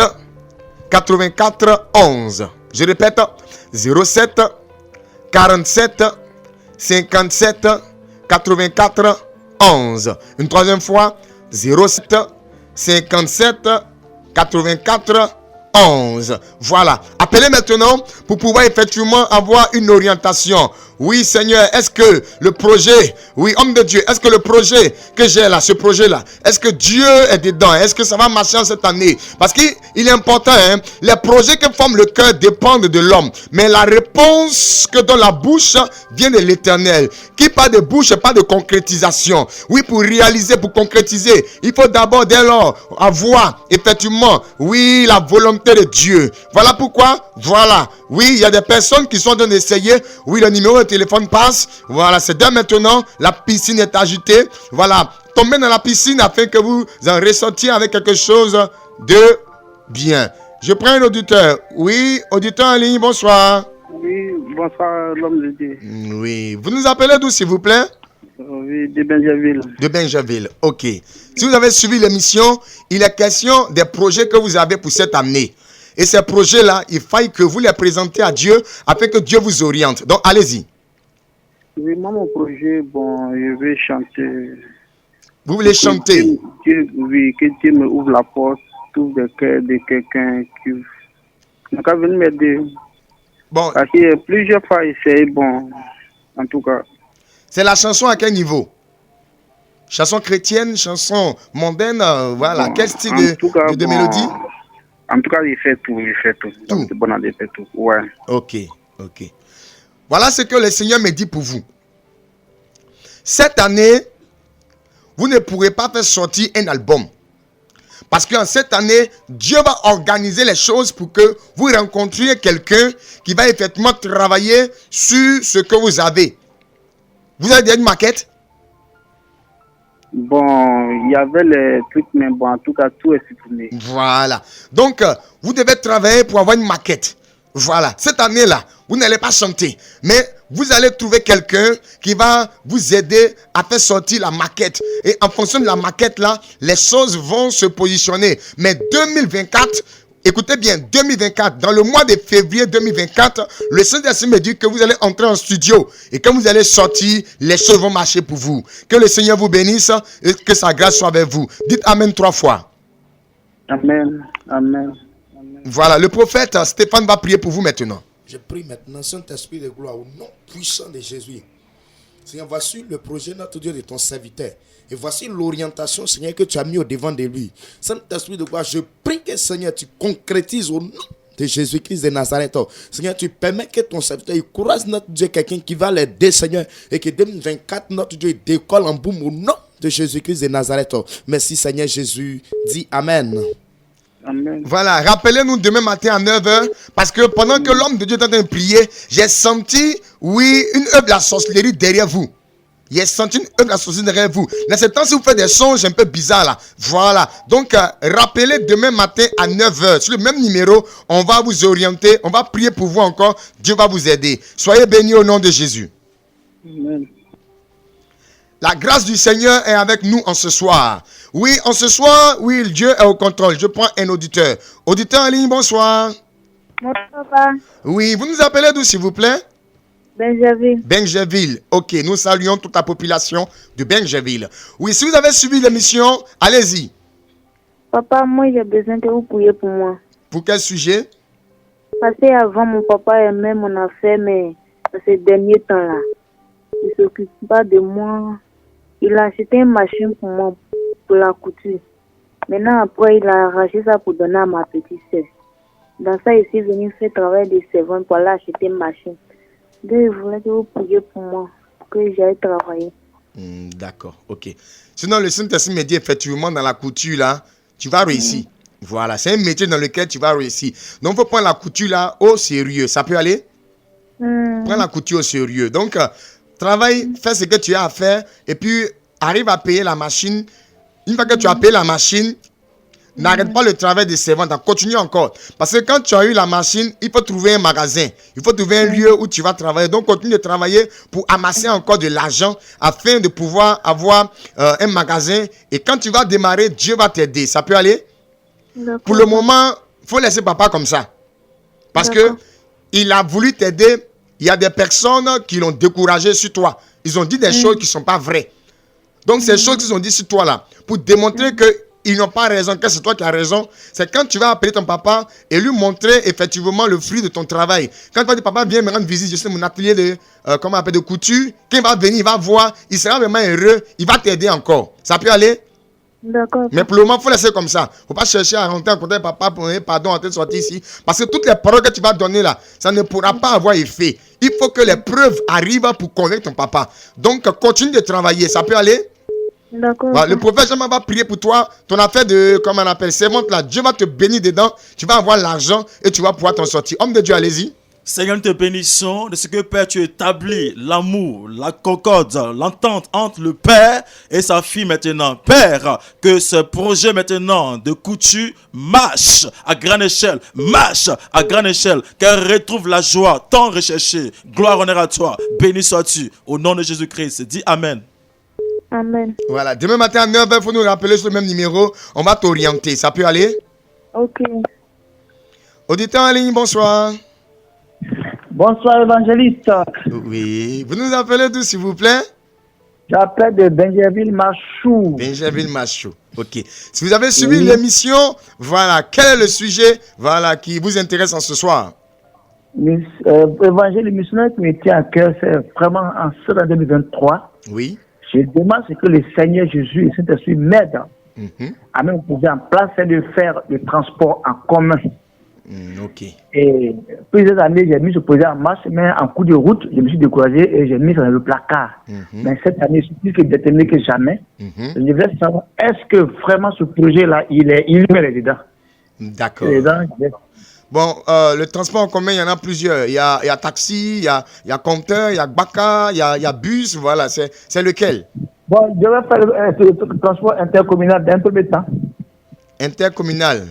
84 11. Je répète, 07 47 57 84 11. Une troisième fois, 07 57 84 11. Voilà. Appelez maintenant pour pouvoir effectivement avoir une orientation. Oui, Seigneur, est-ce que le projet, oui, homme de Dieu, est-ce que le projet que j'ai là, ce projet-là, est-ce que Dieu est dedans? Est-ce que ça va marcher en cette année? Parce qu'il est important, hein, les projets que forment le cœur dépendent de l'homme. Mais la réponse que donne la bouche vient de l'Éternel. Qui parle de bouche, pas de concrétisation. Oui, pour réaliser, pour concrétiser, il faut d'abord, dès lors, avoir effectivement, oui, la volonté de Dieu. Voilà pourquoi, voilà, oui, il y a des personnes qui sont en train d'essayer, oui, le numéro de téléphone passe, voilà, c'est dès maintenant, la piscine est agitée, voilà, tombez dans la piscine afin que vous en ressortiez avec quelque chose de bien. Je prends un auditeur, oui, auditeur en ligne, bonsoir. Oui, bonsoir, l'homme de Dieu. Oui, vous nous appelez d'où, s'il vous plaît? Oui, de Benjaville. De Benjaville, ok. Si vous avez suivi l'émission, il est question des projets que vous avez pour cette année. Et ces projets-là, il faille que vous les présentez à Dieu afin que Dieu vous oriente. Donc, allez-y. Oui, moi, mon projet, bon, je vais chanter. Vous voulez chanter? Oui, que Dieu me ouvre la porte, ouvre le cœur de quelqu'un qui va venir m'aider. Bon. Parce qu'il y a plusieurs fois essayé, bon, en tout cas. C'est la chanson à quel niveau? Chanson chrétienne, chanson mondaine, voilà. Bon, quel style de mélodie? En tout cas, il fait tout, Donc, c'est bon à faire tout, ouais. Ok. Voilà ce que le Seigneur me dit pour vous. Cette année, vous ne pourrez pas faire sortir un album. Parce qu'en cette année, Dieu va organiser les choses pour que vous rencontriez quelqu'un qui va effectivement travailler sur ce que vous avez. Vous avez déjà une maquette? Bon, il y avait les trucs, mais bon, en tout cas, tout est supprimé. Voilà. Donc, vous devez travailler pour avoir une maquette. Voilà. Cette année-là, vous n'allez pas chanter. Mais vous allez trouver quelqu'un qui va vous aider à faire sortir la maquette. Et en fonction de la maquette-là, les choses vont se positionner. Mais 2024... Écoutez bien, 2024, dans le mois de février 2024, le Saint-Esprit me dit que vous allez entrer en studio et quand vous allez sortir, les choses vont marcher pour vous. Que le Seigneur vous bénisse et que sa grâce soit avec vous. Dites Amen 3 fois. Amen. Voilà, le prophète Stéphane va prier pour vous maintenant. Je prie maintenant, Saint-Esprit de gloire, au nom puissant de Jésus. Seigneur, voici le projet, notre Dieu, de ton serviteur. Et voici l'orientation, Seigneur, que tu as mis au devant de lui. Saint-Esprit de gloire, je prie que, Seigneur, tu concrétises au nom de Jésus-Christ de Nazareth. Seigneur, tu permets que ton serviteur courage, notre Dieu, quelqu'un qui va l'aider, Seigneur, et que 2024, notre Dieu, décolle en boum au nom de Jésus-Christ de Nazareth. Merci, Seigneur Jésus. Dis Amen. Amen. Voilà, rappelez-nous demain matin à 9h, parce que pendant que l'homme de Dieu est en train de prier, j'ai senti, oui, une œuvre de la sorcellerie derrière vous. J'ai senti une œuvre de la sorcellerie derrière vous. Dans ce temps, si vous faites des songes un peu bizarres là, voilà. Donc, rappelez demain matin à 9h, sur le même numéro, on va vous orienter, on va prier pour vous encore, Dieu va vous aider. Soyez bénis au nom de Jésus. Amen. La grâce du Seigneur est avec nous en ce soir. Oui, en ce soir, oui, Dieu est au contrôle. Je prends un auditeur. Auditeur en ligne, bonsoir. Bonsoir, papa. Oui, vous nous appelez d'où, s'il vous plaît? Benjamin. Benjerville. Ok, nous saluons toute la population de Benjerville. Oui, si vous avez suivi l'émission, allez-y. Papa, moi, j'ai besoin que vous priez pour moi. Pour quel sujet? Parce qu'avant, mon papa aimait mon affaire, mais dans ces derniers temps-là, il ne s'occupe pas de moi. Il a acheté une machine pour moi, pour la couture. Maintenant, après, il a arraché ça pour donner à ma petite sœur. Dans ça, il est venu faire travail de servante pour aller acheter une machine. Donc, je voulais que vous priez pour moi, pour que j'aille travailler. D'accord, ok. Sinon, le Saint-Esprit me dit effectivement dans la couture là, tu vas réussir. Voilà, c'est un métier dans lequel tu vas réussir. Donc, il faut prendre la couture là au sérieux. Ça peut aller? Prends la couture au sérieux. Donc, travaille, fais ce que tu as à faire et puis arrive à payer la machine. Une fois que tu as payé la machine, n'arrête pas le travail de servante, continue encore. Parce que quand tu as eu la machine, il faut trouver un magasin. Il faut trouver un lieu où tu vas travailler. Donc, continue de travailler pour amasser encore de l'argent afin de pouvoir avoir un magasin. Et quand tu vas démarrer, Dieu va t'aider. Ça peut aller? Pour le moment, il faut laisser papa comme ça. Parce que il a voulu t'aider. Il y a des personnes qui l'ont découragé sur toi. Ils ont dit des choses qui ne sont pas vraies. Donc, ces choses qu'ils ont dit sur toi là, pour démontrer qu'ils n'ont pas raison, que c'est toi qui as raison, c'est quand tu vas appeler ton papa et lui montrer effectivement le fruit de ton travail. Quand tu vas dire, papa, viens me rendre visite, je sais mon atelier de couture, quand il va venir, il va voir, il sera vraiment heureux, il va t'aider encore. Ça peut aller? D'accord. Mais pour le moment, il faut laisser comme ça. Il ne faut pas chercher à rentrer en contact avec papa pour dire pardon, en train de sortir ici. Parce que toutes les paroles que tu vas donner là, ça ne pourra pas avoir effet. Il faut que les preuves arrivent pour convaincre ton papa. Donc, continue de travailler. Ça peut aller? D'accord. Voilà, le prophète Jean va prier pour toi. Ton affaire de, comment on appelle, servante là, Dieu va te bénir dedans. Tu vas avoir l'argent et tu vas pouvoir t'en sortir. Homme de Dieu, allez-y. Seigneur, nous te bénissons de ce que, Père, tu établis l'amour, la concorde, l'entente entre le Père et sa fille maintenant. Père, que ce projet maintenant de couture marche à grande échelle, marche à grande échelle, qu'elle retrouve la joie tant recherchée. Gloire, honneur à toi. Béni sois-tu. Au nom de Jésus-Christ, dis Amen. Amen. Voilà, demain matin à 9h, il faut nous rappeler sur le même numéro. On va t'orienter. Ça peut aller? Ok. Auditeur en ligne, bonsoir. Bonsoir évangéliste. Oui, vous nous appelez d'où s'il vous plaît? J'appelle de Benjerville Machou. Benjerville Machou. Ok. Si vous avez suivi l'émission, voilà, quel est le sujet, voilà, qui vous intéresse en ce soir? Évangile missionnaire qui me tient à cœur, c'est vraiment en ce 2023. Oui. Je demande ce que le Seigneur Jésus et Saint-Esprit m'aident à même poser en place, c'est de faire le transport en commun. Ok. Et plusieurs années, j'ai mis ce projet en marche, mais en cours de route, je me suis découragé et j'ai mis ça dans le placard. Mais cette année, je suis plus déterminé que jamais. Je voudrais savoir, est-ce que vraiment ce projet-là, il met les dedans? D'accord. Bon, le transport en commun, il y en a plusieurs. Il y a taxi, il y a compteur, il y a baka, il y a bus, voilà. C'est lequel? Bon, je vais faire le transport intercommunal d'un premier temps. Intercommunal?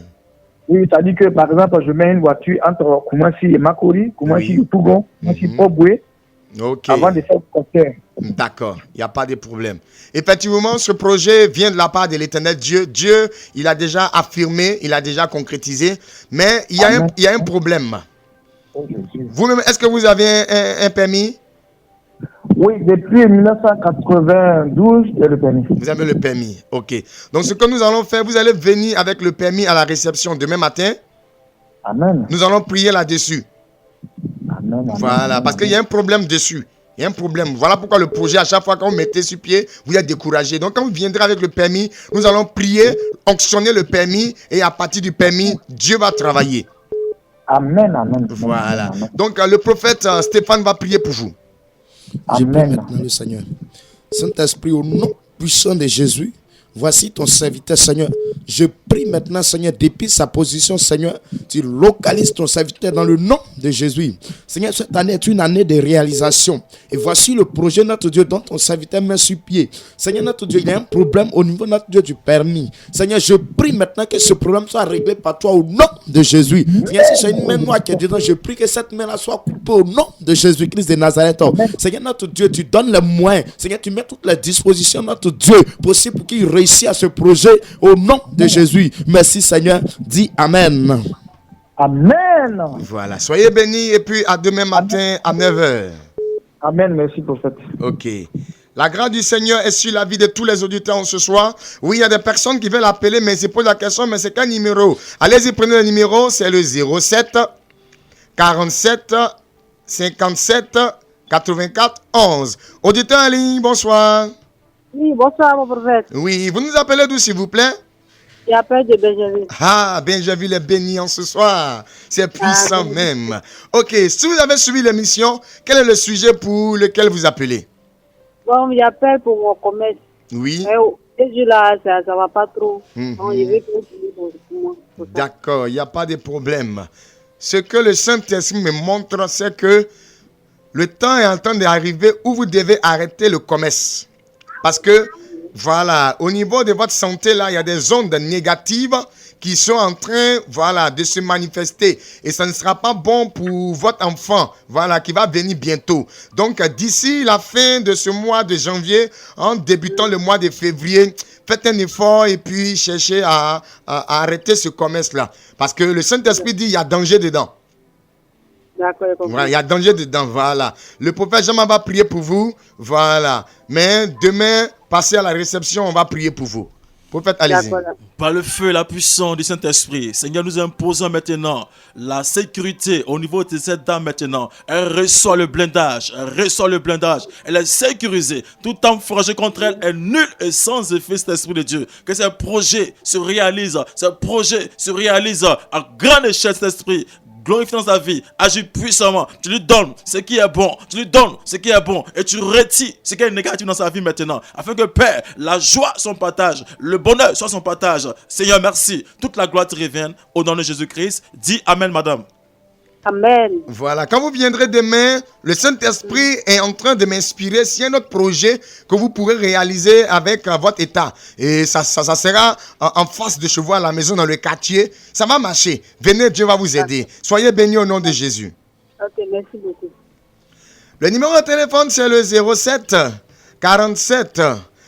Oui, c'est-à-dire que, par exemple, je mets une voiture entre Koumassi et Makori, Koumassi et Pougon, Koumassi et Poboué, avant de faire le compteur. D'accord, il n'y a pas de problème. Effectivement, ce projet vient de la part de l'Éternel Dieu. Dieu, il a déjà affirmé, il a déjà concrétisé, mais il y a un problème. Vous-même, est-ce que vous avez un permis? Oui, depuis 1992, j'ai le permis. Vous avez le permis, ok. Donc, ce que nous allons faire, vous allez venir avec le permis à la réception demain matin. Amen. Nous allons prier là-dessus. Amen. Voilà, parce qu'il y a un problème dessus. Il y a un problème. Voilà pourquoi le projet, à chaque fois quand vous mettez sur pied, vous êtes découragé. Donc quand vous viendrez avec le permis, nous allons prier, onctionner le permis et à partir du permis, Dieu va travailler. Amen, amen. Voilà. Amen. Donc le prophète Stéphane va prier pour vous. Je prie Amen. maintenant le Seigneur. Saint-Esprit, au nom puissant de Jésus, voici ton serviteur, Seigneur. Je prie maintenant, Seigneur, depuis sa position, Seigneur, tu localises ton serviteur dans le nom de Jésus. Seigneur, cette année est une année de réalisation. Et voici le projet, notre Dieu, dont ton serviteur met sur pied. Seigneur, notre Dieu, il y a un problème au niveau, notre Dieu, du permis. Seigneur, je prie maintenant que ce problème soit réglé par toi au nom de Jésus. Seigneur, si j'ai une main noire qui est dedans, je prie que cette main-là soit coupée au nom de Jésus-Christ de Nazareth. Seigneur, notre Dieu, tu donnes les moyens. Seigneur, tu mets toutes les dispositions, notre Dieu, possible pour qu'il réussisse à ce projet au nom de Jésus. Merci, Seigneur. Dis Amen. Amen. Voilà. Soyez bénis et puis à demain matin à 9h. Amen. Merci, prophète. Ok. La grâce du Seigneur est sur la vie de tous les auditeurs ce soir. Oui, il y a des personnes qui veulent appeler, mais ils se posent la question, mais c'est quel numéro? Allez-y, prenez le numéro, c'est le 07 47 57 84 11. Auditeur en ligne, bonsoir. Oui, bonsoir, mon prophète. Oui, vous nous appelez d'où, s'il vous plaît? J'appelle de Benjamin. Ah, Benjamin est béni en ce soir. C'est puissant même. Ok, si vous avez suivi l'émission, quel est le sujet pour lequel vous appelez? Bon, j'appelle pour mon commerce. Oui. Et je là, ça va pas trop. Mhm. Donc, je vais continuer pour moi. Pour ça. D'accord, il n'y a pas de problème. Ce que le Saint-Esprit me montre, c'est que le temps est en train d'arriver où vous devez arrêter le commerce. Parce que, voilà, au niveau de votre santé, là, il y a des ondes négatives qui sont en train, voilà, de se manifester. Et ça ne sera pas bon pour votre enfant, voilà, qui va venir bientôt. Donc, d'ici la fin de ce mois de janvier, en débutant le mois de février, faites un effort et puis cherchez à arrêter ce commerce-là. Parce que le Saint-Esprit dit, il y a danger dedans. D'accord, j'ai compris. Voilà, il y a danger dedans, voilà. Le prophète Jean va prier pour vous, voilà. Mais demain, passez à la réception, on va prier pour vous. Prophète, allez-y. D'accord. Par le feu et la puissance du Saint-Esprit, Seigneur, nous imposons maintenant la sécurité au niveau de cette dame maintenant. Elle reçoit le blindage, elle est sécurisée. Tout homme forgé contre elle est nul et sans effet, cet Esprit de Dieu. Que ce projet se réalise à grande échelle, cet Esprit. Glorifie dans sa vie, agis puissamment, tu lui donnes ce qui est bon, et tu retires ce qui est négatif dans sa vie maintenant, afin que Père, la joie son partage, le bonheur soit son partage. Seigneur, merci, toute la gloire te revienne, au nom de Jésus-Christ. Dis Amen, madame. Amen. Voilà, quand vous viendrez demain, le Saint-Esprit est en train de m'inspirer. S'il y a un autre projet que vous pourrez réaliser avec votre état, et ça sera en face de chez vous à la maison, dans le quartier, ça va marcher. Venez, Dieu va vous aider. Soyez bénis au nom de Jésus. Ok, merci beaucoup. Le numéro de téléphone, c'est le 07 47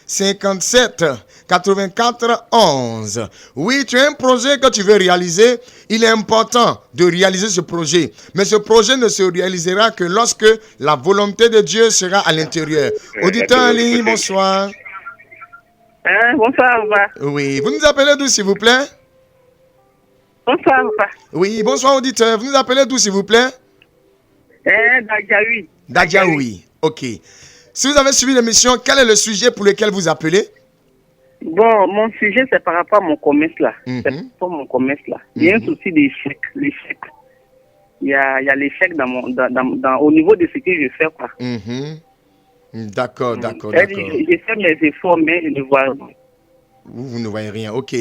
57 84 11. Oui, tu as un projet que tu veux réaliser. Il est important de réaliser ce projet. Mais ce projet ne se réalisera que lorsque la volonté de Dieu sera à l'intérieur. Auditeur en ligne, bonsoir. Bonsoir, papa. Oui, vous nous appelez d'où, s'il vous plaît? Bonsoir, papa. Oui, bonsoir, auditeur. Vous nous appelez d'où, s'il vous plaît? Dadjaoui. Dadjaoui. Ok. Si vous avez suivi l'émission, quel est le sujet pour lequel vous appelez? Bon, mon sujet, c'est par rapport à mon commerce, là. C'est pour mon commerce, là. Il y a un souci d'échec. L'échec. Il y a l'échec au niveau de ce que je fais, quoi. D'accord. Je fais mes efforts, mais je ne vois rien. Vous ne voyez rien. Ok.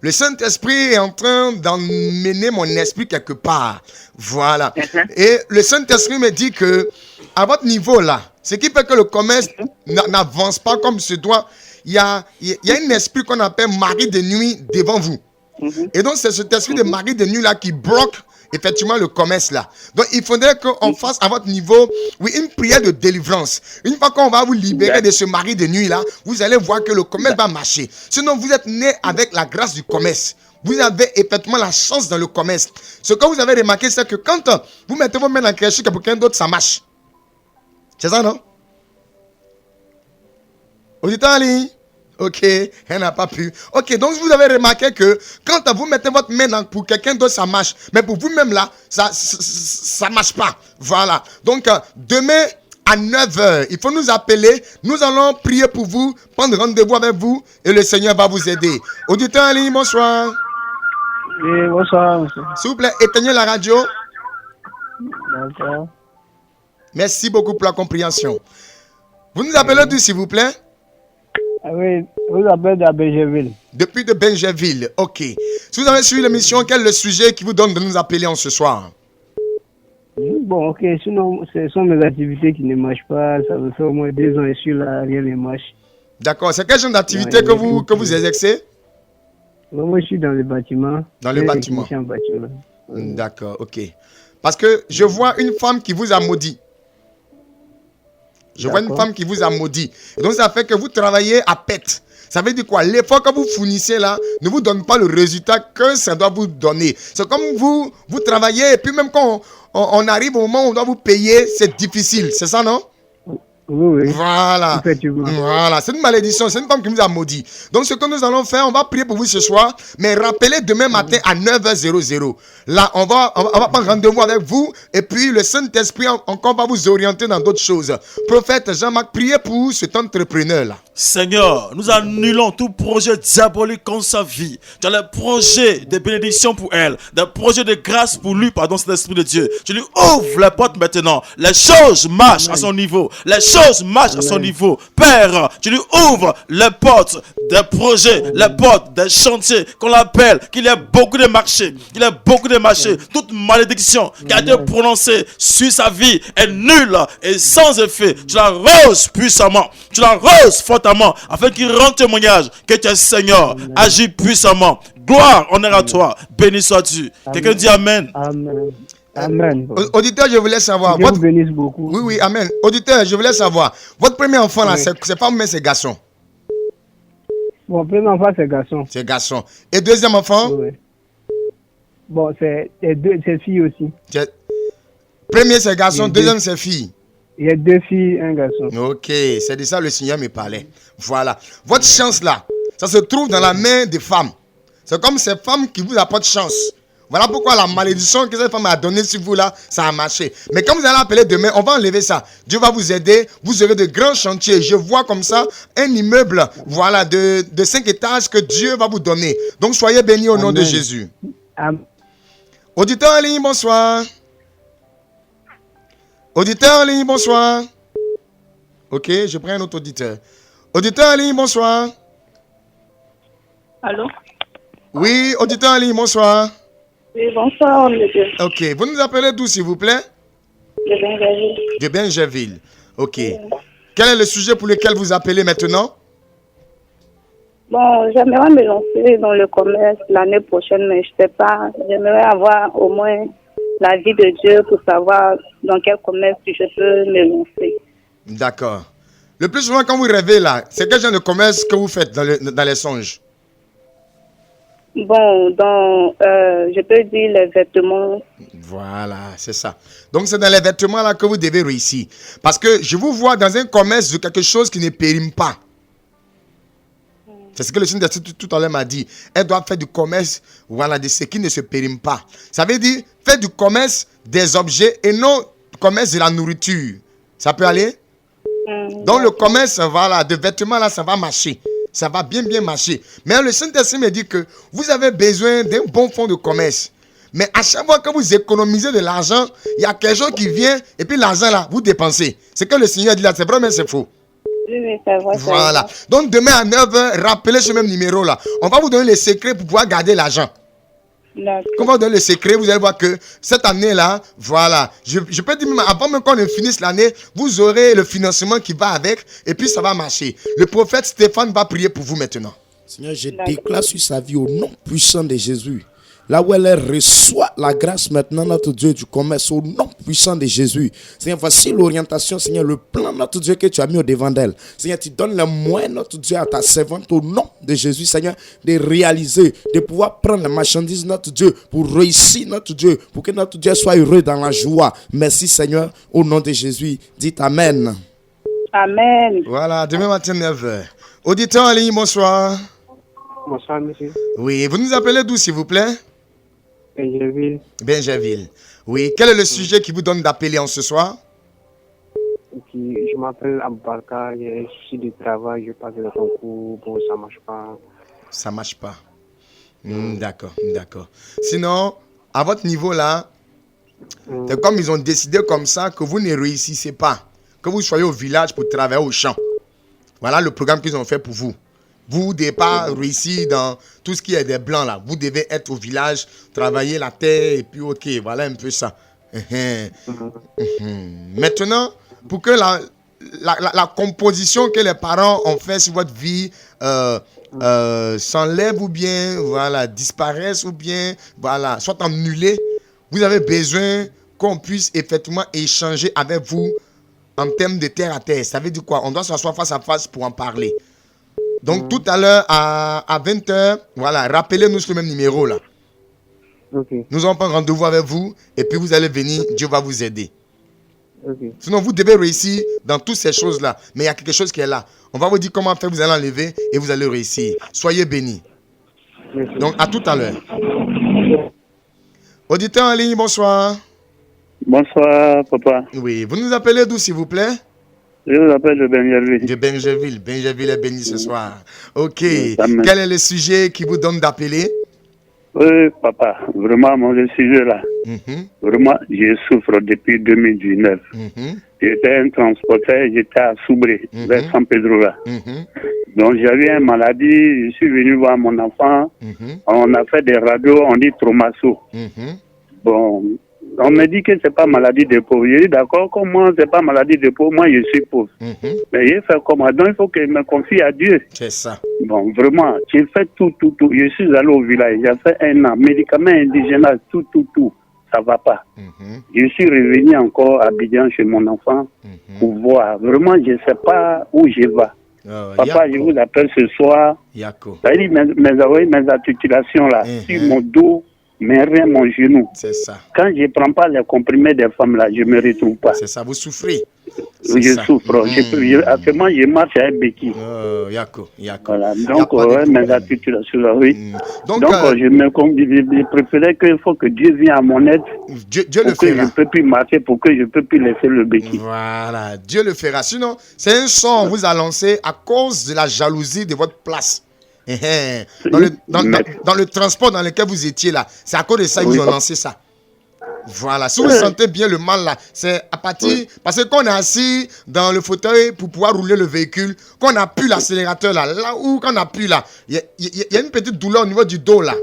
Le Saint-Esprit est en train d'emmener mon esprit quelque part. Voilà. Et le Saint-Esprit me dit que, à votre niveau là, ce qui fait que le commerce n'avance pas comme se doit, il y a un esprit qu'on appelle mari de nuit devant vous. Et donc, c'est cet esprit de mari de nuit là qui bloque effectivement le commerce là. Donc, il faudrait qu'on fasse à votre niveau, une prière de délivrance. Une fois qu'on va vous libérer de ce mari de nuit là, vous allez voir que le commerce va marcher. Sinon, vous êtes né avec la grâce du commerce. Vous avez effectivement la chance dans le commerce. Ce que vous avez remarqué, c'est que quand vous mettez vos mains dans quelque chose pour quelqu'un d'autre, ça marche. C'est ça, non? Auditeur en ligne? Ok, elle n'a pas pu. Ok, donc vous avez remarqué que quand vous mettez votre main pour quelqu'un d'autre, ça marche. Mais pour vous-même là, ça marche pas. Voilà. Donc, demain à 9h, il faut nous appeler. Nous allons prier pour vous, prendre rendez-vous avec vous et le Seigneur va vous aider. Auditeur en ligne, bonsoir. Oui, bonsoir, monsieur. S'il vous plaît, éteignez la radio. D'accord. Merci beaucoup pour la compréhension. Vous nous appelez d'où, s'il vous plaît? Ah oui, vous appelez de Benjeville. Depuis de Benjeville, ok. Si vous avez suivi l'émission, quel est le sujet qui vous donne de nous appeler en ce soir? Bon, ok, sinon, ce sont mes activités qui ne marchent pas. Ça fait au moins 2 ans et je suis là, rien ne marche. D'accord, c'est quel genre d'activité que vous exercez? Moi, je suis dans le bâtiment. Dans le bâtiment. Je suis en bâtiment. D'accord, ok. Parce que je vois une femme qui vous a maudit. Je vois une femme qui vous a maudit. Et donc, ça fait que vous travaillez à pète. Ça veut dire quoi? L'effort que vous fournissez là ne vous donne pas le résultat que ça doit vous donner. C'est comme vous travaillez et puis même quand on arrive au moment où on doit vous payer, c'est difficile. C'est ça, non? Oui. Voilà. Effectivement. Voilà. C'est une malédiction. C'est une femme qui nous a maudit. Donc, ce que nous allons faire, on va prier pour vous ce soir. Mais rappelez demain matin à 9h00. Là, on va prendre rendez-vous avec vous. Et puis, le Saint-Esprit encore va vous orienter dans d'autres choses. Prophète Jean-Marc, priez pour cet entrepreneur-là. Seigneur, nous annulons tout projet diabolique contre sa vie. Tu as le projet de bénédiction pour elle, des projets de grâce pour lui, pardon, cet esprit de Dieu. Tu lui ouvres la porte maintenant. Les choses marchent à son niveau. Les choses marchent à son niveau. Père, tu lui ouvres les portes des projets, les portes des chantiers qu'on l'appelle, qu'il y ait beaucoup de marchés, qu'il y ait beaucoup de marchés. Toute malédiction qui a été prononcée sur sa vie est nulle et sans effet. Tu la roses puissamment. Tu la roses fortement afin qu'il rende témoignage que tu es Seigneur. Agis puissamment. Gloire, honneur à toi. Béni sois-tu. Quelqu'un dit Amen. Amen. Auditeur, je voulais savoir. Dieu vous bénisse beaucoup. Oui, amen. Auditeur, je voulais savoir. Votre premier enfant là, c'est pas mais c'est garçon. Mon premier enfant, c'est garçon. C'est garçon. Et deuxième enfant? Oui. Bon, c'est fille aussi. Premier c'est garçon, deuxième c'est fille. Il y a 2 filles, un garçon. Ok, c'est de ça le Seigneur me parlait. Voilà. Votre chance là, ça se trouve dans la main des femmes. C'est comme ces femmes qui vous apportent chance. Voilà pourquoi la malédiction que cette femme a donnée sur vous là, ça a marché. Mais quand vous allez appeler demain, on va enlever ça. Dieu va vous aider. Vous aurez de grands chantiers. Je vois comme ça un immeuble, voilà, de 5 étages que Dieu va vous donner. Donc soyez bénis au nom de Jésus. Amen. Auditeur en ligne, bonsoir. Auditeur en ligne, bonsoir. Ok, je prends un autre auditeur. Auditeur en ligne, bonsoir. Allô? Oui, auditeur en ligne, bonsoir. Oui, bonsoir, monsieur. Ok, vous nous appelez d'où, s'il vous plaît? De Benjeville. De Benjeville. Ok. Quel est le sujet pour lequel vous appelez maintenant? Bon, j'aimerais me lancer dans le commerce l'année prochaine, mais je ne sais pas. J'aimerais avoir au moins la vie de Dieu pour savoir dans quel commerce je peux me lancer. D'accord. Le plus souvent, quand vous rêvez là, c'est quel genre de commerce que vous faites dans les songes? Bon, je peux dire les vêtements. Voilà, c'est ça. Donc, c'est dans les vêtements là que vous devez réussir. Parce que je vous vois dans un commerce de quelque chose qui ne périme pas. C'est ce que le Seigneur tout à l'heure m'a dit. Elle doit faire du commerce, voilà, de ce qui ne se périme pas. Ça veut dire faire du commerce des objets et non du commerce de la nourriture. Ça peut aller? Donc le commerce, voilà, de vêtements là, ça va marcher. Ça va bien marcher. Mais le Saint-Esprit me dit que vous avez besoin d'un bon fonds de commerce. Mais à chaque fois que vous économisez de l'argent, il y a quelque chose qui vient et puis l'argent là, vous dépensez. C'est que le Seigneur dit là, c'est vrai mais c'est faux. Oui, c'est vrai. Voilà. Donc demain à 9h, rappelez ce même numéro là. On va vous donner les secrets pour pouvoir garder l'argent. D'accord. Quand on va vous donner les secrets, vous allez voir que cette année là, voilà. Je peux dire, avant même qu'on finisse l'année, vous aurez le financement qui va avec et puis ça va marcher. Le prophète Stéphane va prier pour vous maintenant. Seigneur, je déclare sur sa vie au nom puissant de Jésus. Là où elle reçoit la grâce maintenant, notre Dieu, du commerce, au nom puissant de Jésus. Seigneur, voici l'orientation, Seigneur, le plan, notre Dieu, que tu as mis au devant d'elle. Seigneur, tu donnes les moyens, notre Dieu, à ta servante, au nom de Jésus, Seigneur, de réaliser, de pouvoir prendre les marchandises, notre Dieu, pour réussir, notre Dieu, pour que notre Dieu soit heureux dans la joie. Merci, Seigneur, au nom de Jésus. Dites Amen. Amen. Voilà, demain matin 9h. Auditeur en ligne, bonsoir. Bonsoir, monsieur. Oui, vous nous appelez d'où, s'il vous plaît? Benjerville. Benjerville. Oui, quel est le sujet qui vous donne d'appeler en ce soir? Je m'appelle Aboubacar, j'ai un souci de travail, je passe le concours, bon, ça marche pas. Ça marche pas. D'accord, d'accord. Sinon, à votre niveau là, c'est comme ils ont décidé comme ça que vous ne réussissez pas. Que vous soyez au village pour travailler au champ. Voilà le programme qu'ils ont fait pour vous. Vous ne devez pas réussir dans tout ce qui est des blancs là. Vous devez être au village, travailler la terre et puis ok, voilà un peu ça. Maintenant, pour que la composition que les parents ont fait sur votre vie s'enlève ou bien voilà, disparaisse ou bien voilà, soit annulée, vous avez besoin qu'on puisse effectivement échanger avec vous en termes de terre à terre. Ça veut dire quoi? On doit s'asseoir face à face pour en parler. Donc tout à l'heure à 20h, voilà, rappelez-nous sur le même numéro là. Okay. Nous allons prendre rendez-vous avec vous et puis vous allez venir, Dieu va vous aider. Okay. Sinon, vous devez réussir dans toutes ces choses-là. Mais il y a quelque chose qui est là. On va vous dire comment faire, vous allez enlever et vous allez réussir. Soyez bénis. Merci. Donc, à tout à l'heure. Auditeur en ligne, bonsoir. Bonsoir, papa. Oui, vous nous appelez d'où, s'il vous plaît? Je vous appelle de Benjerville. De Benjerville. Benjerville est béni ce soir. Ok. Amen. Quel est le sujet qui vous donne d'appeler? Oui, papa. Vraiment, le sujet là. Vraiment, je souffre depuis 2019. J'étais un transporteur, j'étais à Soubré, vers San Pedro là. Donc, j'avais une maladie, je suis venu voir mon enfant. On a fait des radios, on dit traumasso. Bon, on me dit que c'est pas maladie de pauvre. Je dis d'accord, comment c'est pas maladie de pauvre? Moi, je suis pauvre. Mais j'ai fait comment? Donc, il faut que je me confie à Dieu. C'est ça. Bon, vraiment, j'ai fait tout. Je suis allé au village, j'ai fait 1 an. Médicaments indigènes, tout. Ça va pas. Je suis revenu encore à Abidjan chez mon enfant pour voir. Vraiment, je ne sais pas où je vais. Papa, je vous appelle ce soir. Ça dit mes articulations là, sur mon dos, mais rien mon genou. C'est ça. Quand je ne prends pas les comprimés des femmes là, je ne me retrouve pas. C'est ça, vous souffrez. Je souffre. Actuellement, je marche avec béquille. Voilà. Donc, mes articulations là, oui. Donc je préférais qu'il faut que Dieu vienne à mon aide. Dieu le fera. Je ne peux plus marcher, pour que je ne peux plus laisser le béquille. Voilà, Dieu le fera. Sinon, c'est un sort qu'on vous a lancé à cause de la jalousie de votre place. Dans le transport dans lequel vous étiez là, c'est à cause de ça qu'ils vous ont lancé ça. Voilà, si vous sentez bien le mal là, c'est à partir, parce que quand on est assis dans le fauteuil pour pouvoir rouler le véhicule, quand on appuie l'accélérateur là où quand on appuie là, il y a une petite douleur au niveau du dos là.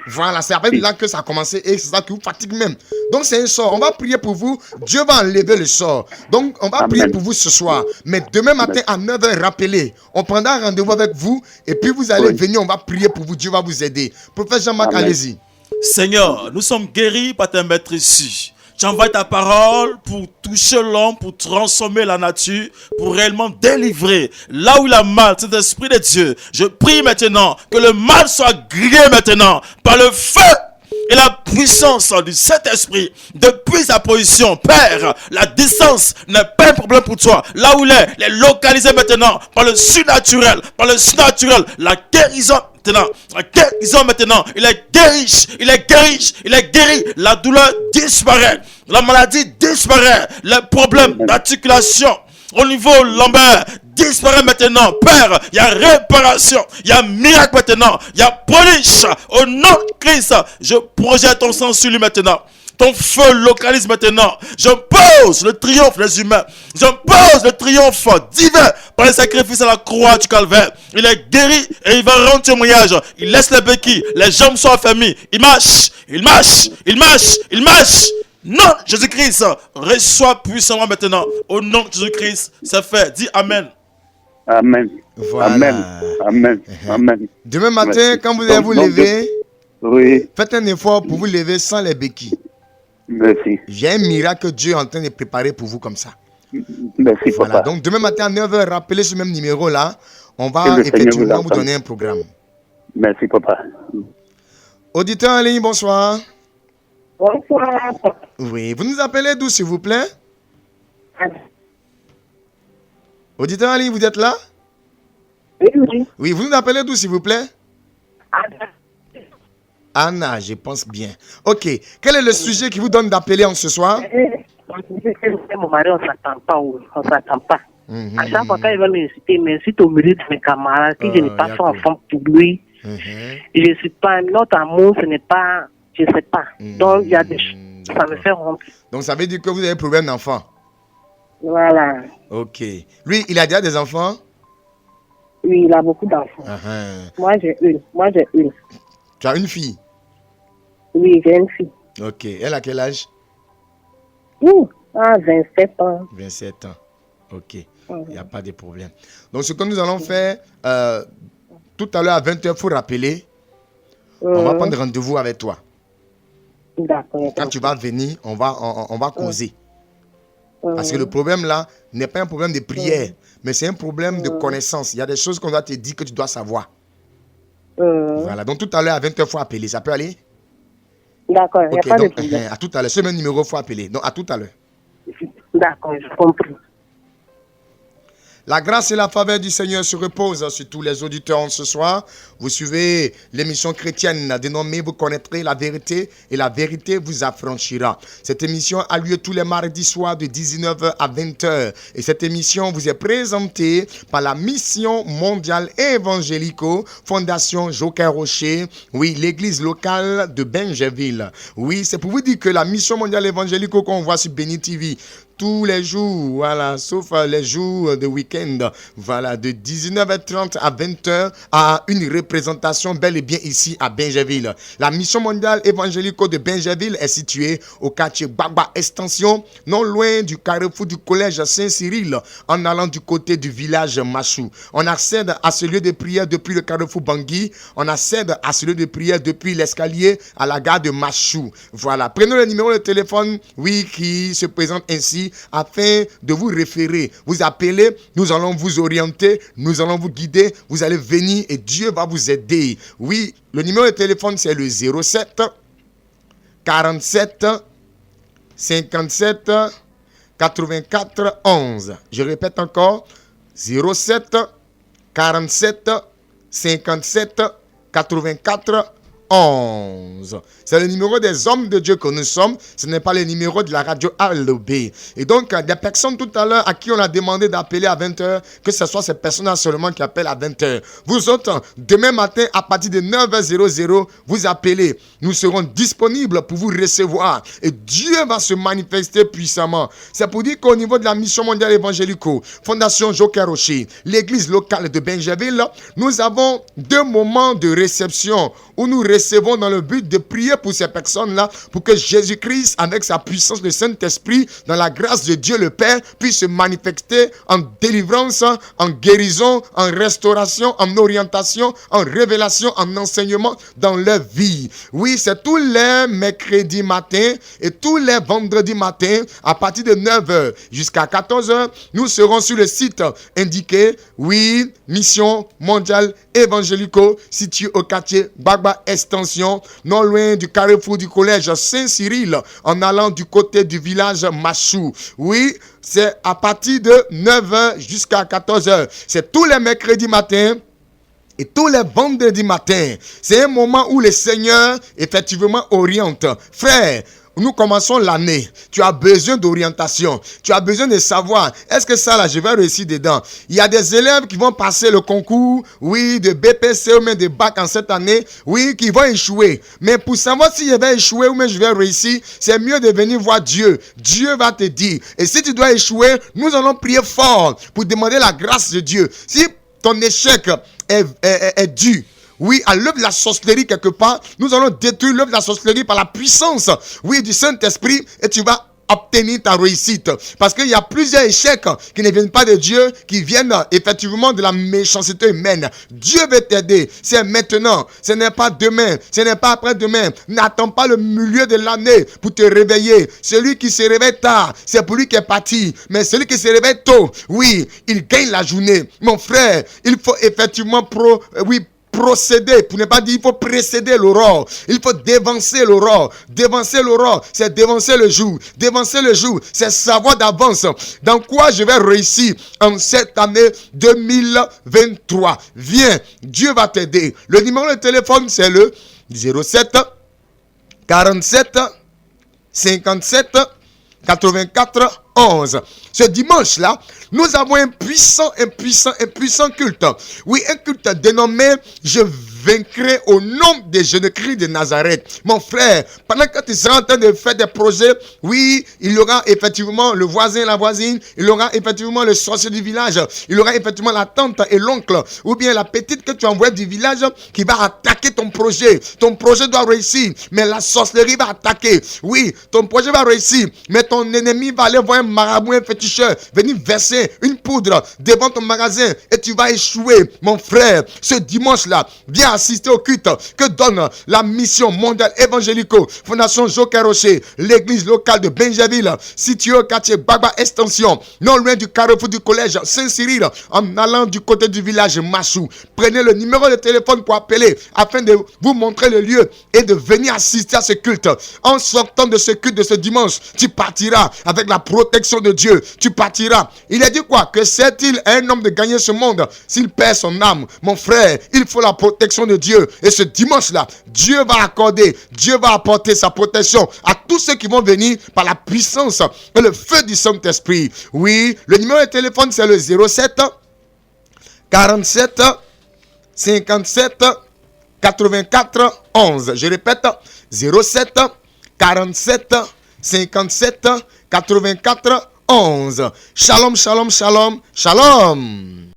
Voilà, c'est après là que ça a commencé et c'est ça qui vous fatigue même. Donc c'est un sort, on va prier pour vous, Dieu va enlever le sort. Donc on va prier pour vous ce soir, mais demain matin à 9h, rappelez, on prendra rendez-vous avec vous et puis vous allez venir, on va prier pour vous, Dieu va vous aider. Prophète Jean-Marc, allez-y. Seigneur, nous sommes guéris par ta maître ici. Tu envoies ta parole pour toucher l'homme, pour transformer la nature, pour réellement délivrer. Là où il a mal, cet esprit de Dieu, je prie maintenant que le mal soit grillé maintenant par le feu et la puissance du Saint-Esprit. Depuis sa position, Père, la distance n'est pas un problème pour toi. Là où il est localisé maintenant par le surnaturel, la guérison. Maintenant, il est guéri, la douleur disparaît, la maladie disparaît, les problèmes d'articulation au niveau lombaire disparaît maintenant. Père, il y a réparation, il y a miracle maintenant, il y a polish. Au nom de Christ, je projette ton sang sur lui maintenant. Ton feu localise maintenant. Je pose le triomphe des humains. Je pose le triomphe divin par le sacrifice à la croix du calvaire. Il est guéri et il va rendre témoignage. Il laisse les béquilles. Les jambes sont affermies. Il marche. Non, Jésus-Christ, reçois puissamment maintenant. Au nom de Jésus-Christ, c'est fait. Dis Amen. Amen. Voilà. Amen. Demain matin, quand vous allez vous lever, faites un effort pour vous lever sans les béquilles. Merci. J'ai un miracle que Dieu est en train de préparer pour vous comme ça. Merci, voilà. papa. Donc demain matin à 9h, rappelez ce même numéro là. On va effectivement vous donner un programme. Merci, papa. Auditeur en ligne, bonsoir. Bonsoir. Oui, vous nous appelez d'où, s'il vous plaît? Auditeur en ligne, vous êtes là? Oui. Oui, vous nous appelez d'où, s'il vous plaît? Anna, je pense bien. Ok. Quel est le sujet qui vous donne d'appeler en ce soir? Mon mari, on s'attend pas. On s'attend pas. À chaque fois qu'il va m'incite au milieu de mes camarades, que je n'ai pas fait enfant pour lui. Je ne suis pas, notre amour, ce n'est pas, je ne sais pas. Donc, il y a des choses, ça me fait honte. Donc, ça veut dire que vous avez un problème d'enfant? Voilà. Ok. Lui, il a déjà des enfants? Oui, il a beaucoup d'enfants. Moi, j'ai une. Tu as une fille? Oui, j'ai une fille. Ok. Elle a quel âge? 27 ans. 27 ans. Ok. Il n'y a pas de problème. Donc, ce que nous allons faire, tout à l'heure à 20h, il faut rappeler. On va prendre rendez-vous avec toi. D'accord. Quand tu vas venir, on va causer. Parce que le problème là n'est pas un problème de prière, mais c'est un problème de connaissance. Il y a des choses qu'on doit te dire que tu dois savoir. Voilà. Donc, tout à l'heure à 20h, il faut appeler. Ça peut aller? D'accord. Il n'y a pas de problème. À tout à l'heure. Ce même numéro, il faut appeler. Donc, à tout à l'heure. D'accord, je comprends. La grâce et la faveur du Seigneur se reposent sur tous les auditeurs ce soir. Vous suivez l'émission chrétienne dénommée Vous connaîtrez la vérité et la vérité vous affranchira. Cette émission a lieu tous les mardis soirs de 19h à 20h. Et cette émission vous est présentée par la Mission mondiale évangélico, Fondation Joker Rocher, oui, l'église locale de Benjaville. Oui, c'est pour vous dire que la Mission mondiale évangélico qu'on voit sur Béni TV, tous les jours, voilà, sauf les jours de week-end, voilà, de 19h30 à 20h, à une représentation bel et bien ici à Benjaville. La mission mondiale évangélico de Benjaville est située au quartier Gbagba Extension, non loin du carrefour du collège Saint-Cyril, en allant du côté du village Machou. On accède à ce lieu de prière depuis le carrefour Bangui, on accède à ce lieu de prière depuis l'escalier à la gare de Machou. Voilà, prenez le numéro de téléphone, oui, qui se présente ainsi, afin de vous référer. Vous appelez, nous allons vous orienter, nous allons vous guider, vous allez venir et Dieu va vous aider. Oui, le numéro de téléphone c'est le 07 47 57 84 11. Je répète encore, 07 47 57 84 11. C'est le numéro des hommes de Dieu que nous sommes. Ce n'est pas le numéro de la radio ALB. Et donc, des personnes tout à l'heure à qui on a demandé d'appeler à 20h, que ce soit ces personnes-là seulement qui appellent à 20h. Vous autres, demain matin, à partir de 9h00, vous appelez. Nous serons disponibles pour vous recevoir. Et Dieu va se manifester puissamment. C'est pour dire qu'au niveau de la mission mondiale évangélico, Fondation Joker Rocher, l'église locale de Benjaville, nous avons 2 moments de réception où nous recevons dans le but de prier pour ces personnes-là, pour que Jésus-Christ, avec sa puissance, le Saint-Esprit, dans la grâce de Dieu le Père, puisse se manifester en délivrance, en guérison, en restauration, en orientation, en révélation, en enseignement dans leur vie. Oui, c'est tous les mercredis matin et tous les vendredis matin, à partir de 9h jusqu'à 14h, nous serons sur le site indiqué, oui, Mission mondiale évangélico, situé au quartier Gbagba Extension, non loin du carrefour du collège Saint-Cyril, en allant du côté du village Machou. Oui, c'est à partir de 9h jusqu'à 14h. C'est tous les mercredis matins et tous les vendredis matins. C'est un moment où le Seigneur, effectivement, oriente. Frère, nous commençons l'année. Tu as besoin d'orientation. Tu as besoin de savoir, est-ce que ça là, je vais réussir dedans? Il y a des élèves qui vont passer le concours, oui, de BPC ou même de bac en cette année, oui, qui vont échouer. Mais pour savoir si je vais échouer ou même je vais réussir, c'est mieux de venir voir Dieu. Dieu va te dire. Et si tu dois échouer, nous allons prier fort pour demander la grâce de Dieu. Si ton échec est dû, oui, à l'œuvre de la sorcellerie quelque part, nous allons détruire l'œuvre de la sorcellerie par la puissance, oui, du Saint-Esprit, et tu vas obtenir ta réussite. Parce qu'il y a plusieurs échecs qui ne viennent pas de Dieu, qui viennent effectivement de la méchanceté humaine. Dieu veut t'aider. C'est maintenant. Ce n'est pas demain. Ce n'est pas après-demain. N'attends pas le milieu de l'année pour te réveiller. Celui qui se réveille tard, c'est pour lui qui est parti. Mais celui qui se réveille tôt, oui, il gagne la journée. Mon frère, il faut effectivement procéder, pour ne pas dire il faut précéder l'aurore. Il faut dévancer l'aurore. Dévancer l'aurore, c'est dévancer le jour. Dévancer le jour, c'est savoir d'avance dans quoi je vais réussir en cette année 2023. Viens, Dieu va t'aider. Le numéro de téléphone, c'est le 07 47 57 84 11. Ce dimanche-là, nous avons un puissant culte. Oui, un culte dénommé « Je vaincrai au nom de Jésus-Christ de Nazareth ». Mon frère, pendant que tu seras en train de faire des projets, oui, il y aura effectivement le voisin, la voisine, il y aura effectivement le sorcier du village, il y aura effectivement la tante et l'oncle, ou bien la petite que tu envoies du village qui va attaquer ton projet. Ton projet doit réussir, mais la sorcellerie va attaquer. Oui, ton projet va réussir, mais ton ennemi va aller voir un marabout, un féticheur, venir verser une poudre devant ton magasin et tu vas échouer. Mon frère, ce dimanche-là, viens assister au culte que donne la mission mondiale évangélico Fondation Joker Rocher, l'église locale de Benjaville, située au quartier Bagba Extension, non loin du carrefour du collège Saint-Cyril, en allant du côté du village Machou. Prenez le numéro de téléphone pour appeler afin de vous montrer le lieu et de venir assister à ce culte. En sortant de ce culte de ce dimanche, tu partiras avec la protection de Dieu. Tu partiras. Il a dit quoi? Que sert-il à un homme de gagner ce monde s'il perd son âme? Mon frère, il faut la protection de Dieu. Et ce dimanche-là, Dieu va accorder, Dieu va apporter sa protection à tous ceux qui vont venir par la puissance et le feu du Saint-Esprit. Oui, le numéro de téléphone, c'est le 07 47 57 84 11. Je répète, 07 47 57 84 11. Shalom, shalom, shalom, shalom.